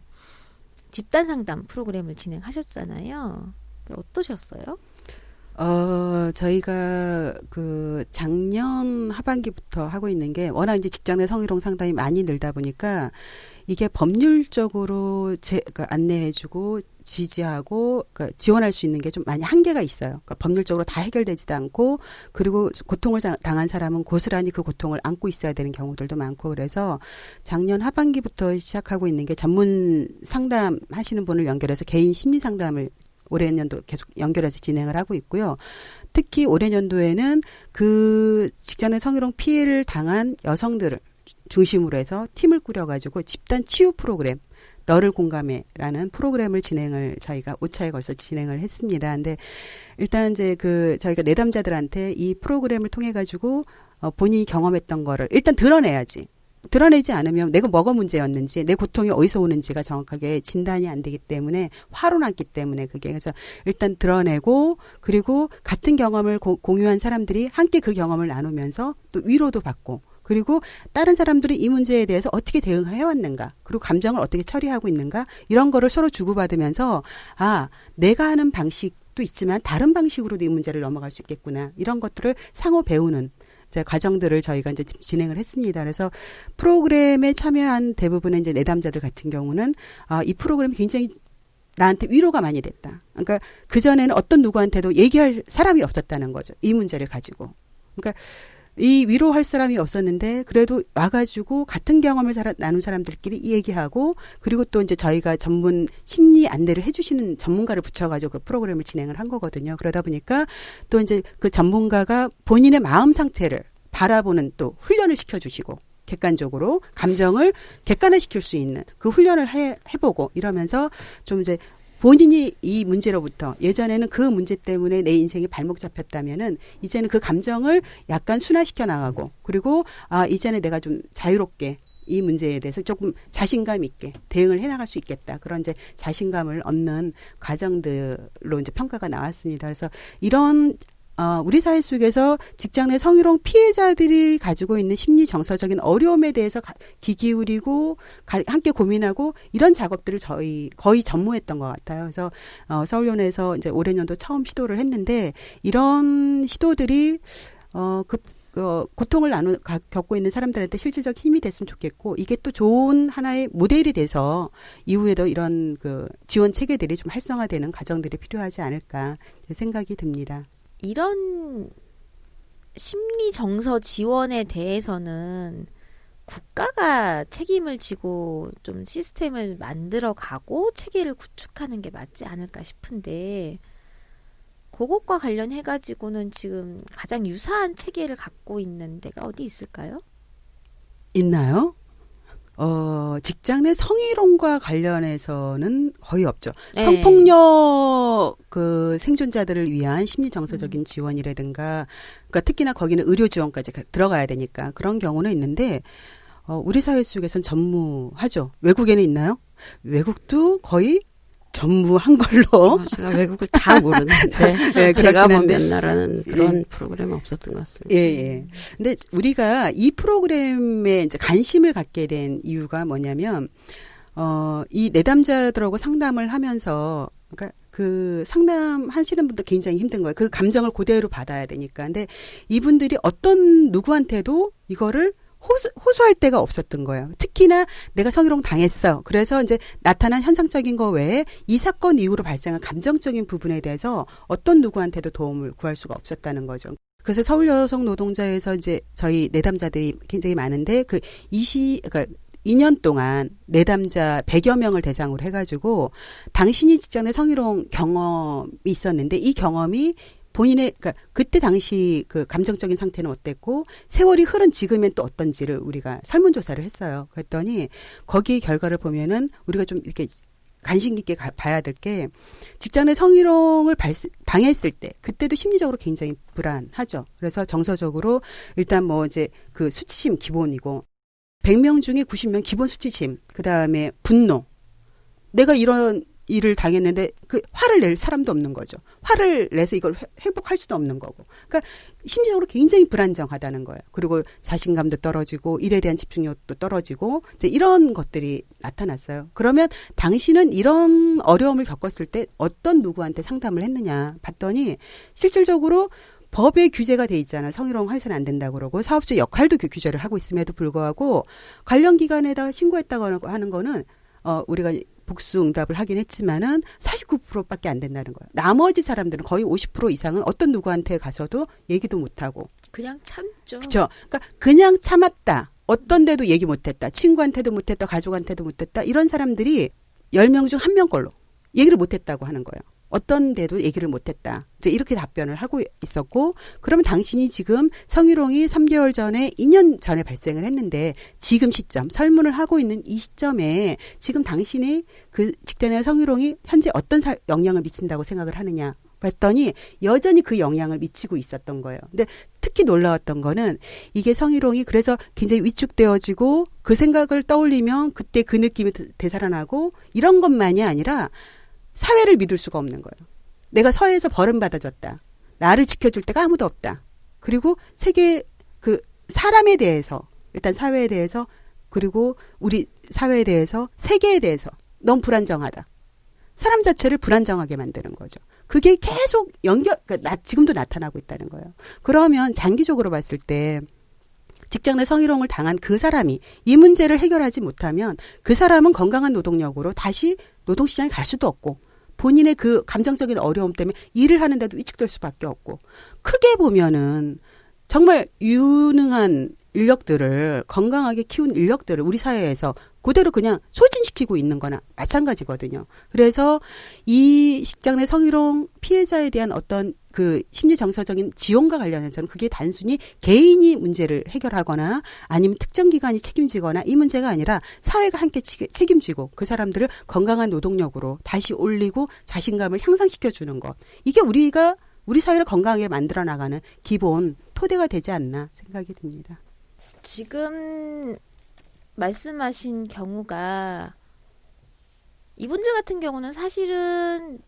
집단 상담 프로그램을 진행하셨잖아요. 어떠셨어요? 저희가 그 작년 하반기부터 하고 있는 게 워낙 이제 직장 내 성희롱 상담이 많이 늘다 보니까 이게 법률적으로 그러니까 안내해주고 지지하고 그러니까 지원할 수 있는 게 좀 많이 한계가 있어요. 그러니까 법률적으로 다 해결되지도 않고, 그리고 고통을 당한 사람은 고스란히 그 고통을 안고 있어야 되는 경우들도 많고, 그래서 작년 하반기부터 시작하고 있는 게 전문 상담하시는 분을 연결해서 개인 심리 상담을 올해 연도 계속 연결해서 진행을 하고 있고요. 특히 올해 연도에는 그 직장내 성희롱 피해를 당한 여성들을 중심으로 해서 팀을 꾸려가지고 집단 치유 프로그램, 너를 공감해라는 프로그램을 저희가 5차에 걸쳐 진행을 했습니다. 근데 일단 이제 저희가 내담자들한테 이 프로그램을 통해 가지고 본인이 경험했던 거를 일단 드러내야지. 드러내지 않으면 내가 뭐가 문제였는지, 내 고통이 어디서 오는지가 정확하게 진단이 안 되기 때문에 화로 났기 때문에 그게, 그래서 일단 드러내고, 그리고 같은 경험을 공유한 사람들이 함께 그 경험을 나누면서 또 위로도 받고, 그리고 다른 사람들이 이 문제에 대해서 어떻게 대응해왔는가, 그리고 감정을 어떻게 처리하고 있는가, 이런 거를 서로 주고받으면서 내가 하는 방식도 있지만 다른 방식으로도 이 문제를 넘어갈 수 있겠구나, 이런 것들을 상호 배우는 과정들을 저희가 이제 진행을 했습니다. 그래서 프로그램에 참여한 대부분의 이제 내담자들 같은 경우는 이 프로그램이 굉장히 나한테 위로가 많이 됐다. 그러니까 그전에는 어떤 누구한테도 얘기할 사람이 없었다는 거죠. 이 문제를 가지고. 그러니까 이 위로할 사람이 없었는데 그래도 와가지고 같은 경험을 나눈 사람들끼리 얘기하고, 그리고 또 이제 저희가 전문 심리 안내를 해주시는 전문가를 붙여가지고 그 프로그램을 진행을 한 거거든요. 그러다 보니까 또 이제 그 전문가가 본인의 마음 상태를 바라보는 또 훈련을 시켜주시고, 객관적으로 감정을 객관화시킬 수 있는 그 훈련을 해보고 이러면서 좀 이제 본인이 이 문제로부터, 예전에는 그 문제 때문에 내 인생이 발목 잡혔다면은 이제는 그 감정을 약간 순화시켜 나가고, 그리고 이제는 내가 좀 자유롭게 이 문제에 대해서 조금 자신감 있게 대응을 해나갈 수 있겠다. 그런 이제 자신감을 얻는 과정들로 이제 평가가 나왔습니다. 그래서 이런 우리 사회 속에서 직장 내 성희롱 피해자들이 가지고 있는 심리 정서적인 어려움에 대해서 귀 기울이고 함께 고민하고 이런 작업들을 저희 거의 전무했던 것 같아요. 그래서 서울연에서 이제 올해 년도 처음 시도를 했는데 이런 시도들이 고통을 겪고 있는 사람들한테 실질적 힘이 됐으면 좋겠고 이게 또 좋은 하나의 모델이 돼서 이후에도 이런 그 지원 체계들이 좀 활성화되는 과정들이 필요하지 않을까 생각이 듭니다. 이런 심리 정서 지원에 대해서는 국가가 책임을 지고 좀 시스템을 만들어 가고 체계를 구축하는 게 맞지 않을까 싶은데 그것과 관련해가지고는 지금 가장 유사한 체계를 갖고 있는 데가 어디 있을까요? 있나요? 직장 내 성희롱과 관련해서는 거의 없죠. 네. 성폭력 그 생존자들을 위한 심리 정서적인 지원이라든가, 그러니까 특히나 거기는 의료 지원까지 들어가야 되니까 그런 경우는 있는데, 우리 사회 속에선 전무하죠. 외국에는 있나요? 외국도 거의 전무한 걸로. 제가 외국을 다 모르는데 네, 제가 그렇긴 뭐 한데. 맨날하는 그런 프로그램은 없었던 것 같습니다. 예, 예. 근데 우리가 이 프로그램에 이제 관심을 갖게 된 이유가 뭐냐면, 이 내담자들하고 상담을 하면서, 그러니까 그 상담하시는 분도 굉장히 힘든 거예요. 그 감정을 그대로 받아야 되니까. 근데 이분들이 어떤 누구한테도 이거를 호소할 데가 없었던 거예요. 특히나 내가 성희롱 당했어. 그래서 이제 나타난 현상적인 거 외에 이 사건 이후로 발생한 감정적인 부분에 대해서 어떤 누구한테도 도움을 구할 수가 없었다는 거죠. 그래서 서울 여성 노동자에서 이제 저희 내담자들이 굉장히 많은데 그러니까 2년 동안 내담자 100여 명을 대상으로 해가지고 당신이 직장 내 성희롱 경험이 있었는데 이 경험이 본인의, 그러니까 그때 당시 그 감정적인 상태는 어땠고 세월이 흐른 지금엔 또 어떤지를 우리가 설문조사를 했어요. 그랬더니 거기 결과를 보면은 우리가 좀 이렇게 관심 깊게 봐야 될 게 직장 내 성희롱을 당했을 때 그때도 심리적으로 굉장히 불안하죠. 그래서 정서적으로 일단 뭐 이제 그 수치심 기본이고 100명 중에 90명 기본 수치심, 그다음에 분노. 내가 이런 일을 당했는데 그 화를 낼 사람도 없는 거죠. 화를 내서 이걸 회복할 수도 없는 거고. 그러니까 심리적으로 굉장히 불안정하다는 거예요. 그리고 자신감도 떨어지고 일에 대한 집중력도 떨어지고 이제 이런 것들이 나타났어요. 그러면 당신은 이런 어려움을 겪었을 때 어떤 누구한테 상담을 했느냐 봤더니 실질적으로 법에 규제가 돼 있잖아요. 성희롱 해서는 안 된다고 그러고 사업주의 역할도 규제를 하고 있음에도 불구하고 관련 기관에다가 신고했다고 하는 거는 우리가 복수 응답을 하긴 했지만은 49%밖에 안 된다는 거예요. 나머지 사람들은 거의 50% 이상은 어떤 누구한테 가서도 얘기도 못 하고 그냥 참죠. 그렇죠. 그러니까 그냥 참았다. 어떤 데도 얘기 못 했다. 친구한테도 못 했다. 가족한테도 못 했다. 이런 사람들이 10명 중 1명 걸로 얘기를 못 했다고 하는 거예요. 어떤 데도 얘기를 못했다. 이제 이렇게 답변을 하고 있었고, 그러면 당신이 지금 성희롱이 3개월 전에 2년 전에 발생을 했는데 지금 시점, 설문을 하고 있는 이 시점에 지금 당신이 그 직장의 성희롱이 현재 어떤 영향을 미친다고 생각을 하느냐 봤더니 여전히 그 영향을 미치고 있었던 거예요. 근데 특히 놀라웠던 거는 이게 성희롱이 그래서 굉장히 위축되어지고 그 생각을 떠올리면 그때 그 느낌이 되살아나고 이런 것만이 아니라 사회를 믿을 수가 없는 거예요. 내가 사회에서 버림받아졌다. 나를 지켜줄 데가 아무도 없다. 그리고 세계 그 사람에 대해서 일단 사회에 대해서 그리고 우리 사회에 대해서 세계에 대해서 너무 불안정하다. 사람 자체를 불안정하게 만드는 거죠. 그게 계속 그러니까 지금도 나타나고 있다는 거예요. 그러면 장기적으로 봤을 때 직장 내 성희롱을 당한 그 사람이 이 문제를 해결하지 못하면 그 사람은 건강한 노동력으로 다시 노동시장에 갈 수도 없고 본인의 그 감정적인 어려움 때문에 일을 하는데도 위축될 수밖에 없고 크게 보면은 정말 유능한 인력들을 건강하게 키운 인력들을 우리 사회에서 그대로 그냥 소진시키고 있는 거나 마찬가지거든요. 그래서 이 직장 내 성희롱 피해자에 대한 어떤 그 심리 정서적인 지원과 관련해서는 그게 단순히 개인이 문제를 해결하거나 아니면 특정 기관이 책임지거나 이 문제가 아니라 사회가 함께 책임지고 그 사람들을 건강한 노동력으로 다시 올리고 자신감을 향상시켜 주는 것. 이게 우리 사회를 건강하게 만들어 나가는 기본 토대가 되지 않나 생각이 듭니다. 지금 말씀하신 경우가 이분들 같은 경우는 사실은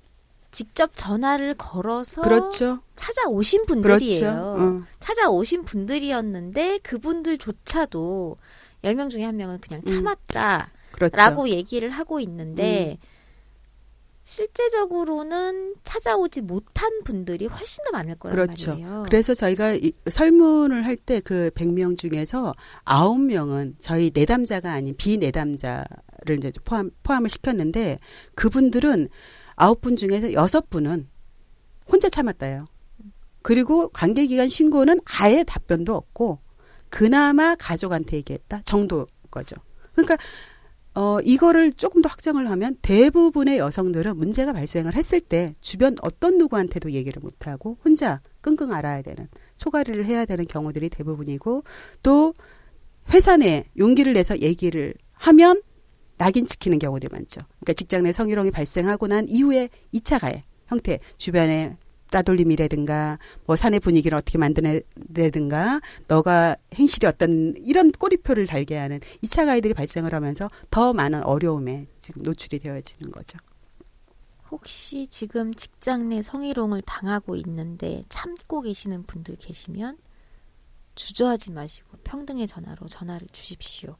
직접 전화를 걸어서 그렇죠. 찾아오신 분들이에요. 그렇죠. 찾아오신 분들이었는데 그분들조차도 10명 중에 한 명은 그냥 참았다라고 그렇죠. 얘기를 하고 있는데 실제적으로는 찾아오지 못한 분들이 훨씬 더 많을 거란 그렇죠. 말이에요. 그래서 저희가 설문을 할 때 그 100명 중에서 9명은 저희 내담자가 아닌 비내담자를 이제 포함을 시켰는데 그분들은 9분 중에서 6분은 혼자 참았다요. 그리고 관계기관 신고는 아예 답변도 없고 그나마 가족한테 얘기했다 정도 거죠. 그러니까 이거를 조금 더 확장을 하면 대부분의 여성들은 문제가 발생을 했을 때 주변 어떤 누구한테도 얘기를 못하고 혼자 끙끙 앓아야 되는 소가리를 해야 되는 경우들이 대부분이고 또 회사 내에 용기를 내서 얘기를 하면 낙인 찍히는 경우들이 많죠. 그러니까 직장 내 성희롱이 발생하고 난 이후에 2차 가해 형태 주변에 따돌림이라든가 뭐 사내 분위기를 어떻게 만드냐든가 너가 행실이 어떤 이런 꼬리표를 달게 하는 2차 가해들이 발생을 하면서 더 많은 어려움에 지금 노출이 되어지는 거죠. 혹시 지금 직장 내 성희롱을 당하고 있는데 참고 계시는 분들 계시면 주저하지 마시고 평등의 전화로 전화를 주십시오.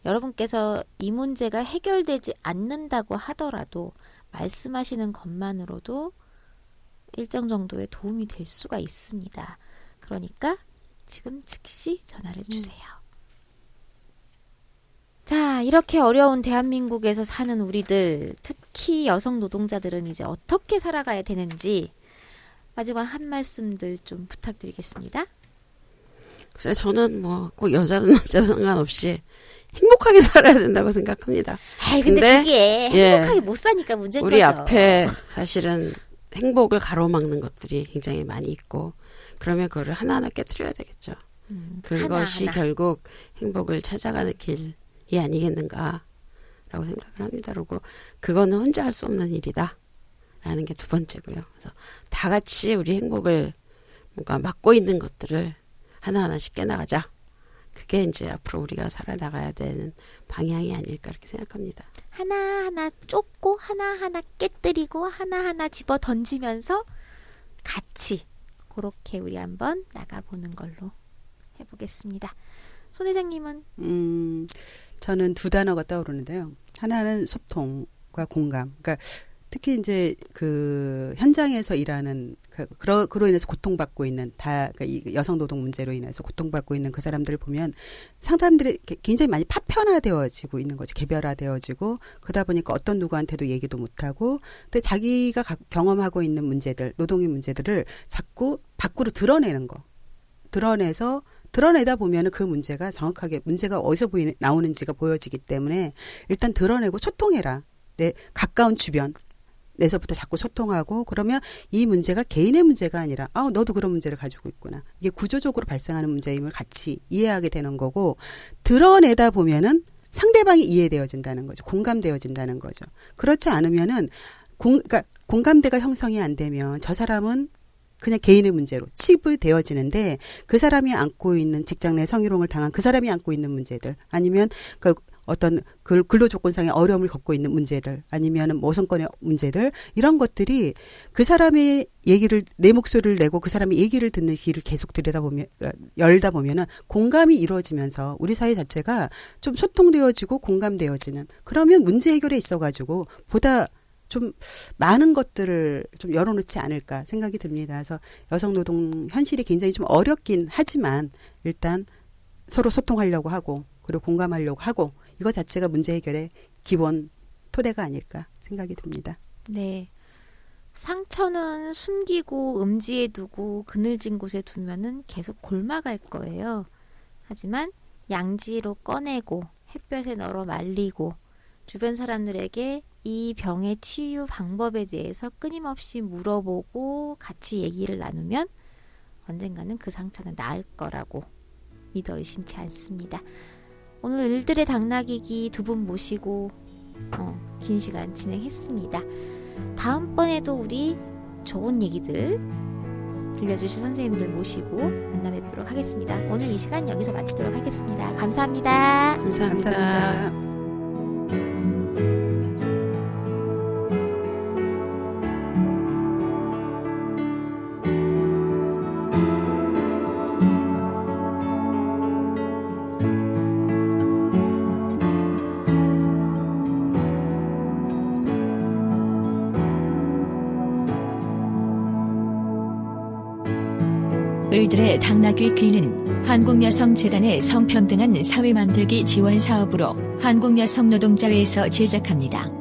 여러분께서 이 문제가 해결되지 않는다고 하더라도 말씀하시는 것만으로도 일정 정도의 도움이 될 수가 있습니다. 그러니까 지금 즉시 전화를 주세요. 자, 이렇게 어려운 대한민국에서 사는 우리들, 특히 여성 노동자들은 이제 어떻게 살아가야 되는지 마지막 한 말씀들 좀 부탁드리겠습니다. 글쎄 저는 뭐 꼭 여자든 남자든 상관없이 행복하게 살아야 된다고 생각합니다. 아이, 근데 그게 예, 행복하게 못 사니까 문제인 우리 거죠. 앞에 사실은 행복을 가로막는 것들이 굉장히 많이 있고 그러면 그거를 하나하나 깨트려야 되겠죠. 그것이 하나하나. 결국 행복을 찾아가는 길이 아니겠는가라고 생각을 합니다. 그리고 그거는 혼자 할 수 없는 일이다라는 게 두 번째고요. 그래서 다 같이 우리 행복을 뭔가 막고 있는 것들을 하나하나씩 깨나가자. 그게 이제 앞으로 우리가 살아나가야 되는 방향이 아닐까 이렇게 생각합니다. 하나하나 쫓고 하나하나 깨뜨리고 하나하나 집어 던지면서 같이 그렇게 우리 한번 나가보는 걸로 해보겠습니다. 손 회장님은? 저는 두 단어가 떠오르는데요. 하나는 소통과 공감. 그러니까 특히 이제 그 현장에서 일하는 그로 인해서 고통받고 있는 그러니까 이 여성 노동 문제로 인해서 고통받고 있는 그 사람들을 보면 사람들이 굉장히 많이 파편화되어지고 있는 거죠. 개별화되어지고 그러다 보니까 어떤 누구한테도 얘기도 못하고 근데 자기가 경험하고 있는 문제들, 노동의 문제들을 자꾸 밖으로 드러내는 거. 드러내다 보면은 그 문제가 정확하게 문제가 어디서 나오는지가 보여지기 때문에 일단 드러내고 소통해라. 내 가까운 주변. 내서부터 자꾸 소통하고 그러면 이 문제가 개인의 문제가 아니라 너도 그런 문제를 가지고 있구나. 이게 구조적으로 발생하는 문제임을 같이 이해하게 되는 거고 드러내다 보면은 상대방이 이해되어진다는 거죠. 공감되어진다는 거죠. 그렇지 않으면은 그러니까 공감대가 형성이 안 되면 저 사람은 그냥 개인의 문제로 치부되어지는데 그 사람이 안고 있는 직장 내 성희롱을 당한 그 사람이 안고 있는 문제들 아니면 그 어떤 근로조건상의 어려움을 겪고 있는 문제들 아니면은 모성권의 문제들 이런 것들이 그 사람의 얘기를 내 목소리를 내고 그 사람의 얘기를 듣는 귀를 계속 열다 보면은 공감이 이루어지면서 우리 사회 자체가 좀 소통되어지고 공감되어지는 그러면 문제 해결에 있어가지고 보다 좀 많은 것들을 좀 열어놓지 않을까 생각이 듭니다. 그래서 여성 노동 현실이 굉장히 좀 어렵긴 하지만 일단 서로 소통하려고 하고 그리고 공감하려고 하고 이거 자체가 문제 해결의 기본 토대가 아닐까 생각이 듭니다. 네. 상처는 숨기고 음지에 두고 그늘진 곳에 두면은 계속 골마갈 거예요. 하지만 양지로 꺼내고 햇볕에 널어 말리고 주변 사람들에게 이 병의 치유 방법에 대해서 끊임없이 물어보고 같이 얘기를 나누면 언젠가는 그 상처는 나을 거라고 믿어 의심치 않습니다. 오늘 일들의 당나귀기 두 분 모시고 긴 시간 진행했습니다. 다음번에도 우리 좋은 얘기들 들려주실 선생님들 모시고 만나 뵙도록 하겠습니다. 오늘 이 시간 여기서 마치도록 하겠습니다. 감사합니다. 감사합니다. 감사합니다. 을들의 당나귀 귀는 한국여성재단의 성평등한 사회 만들기 지원 사업으로 한국여성노동자회에서 제작합니다.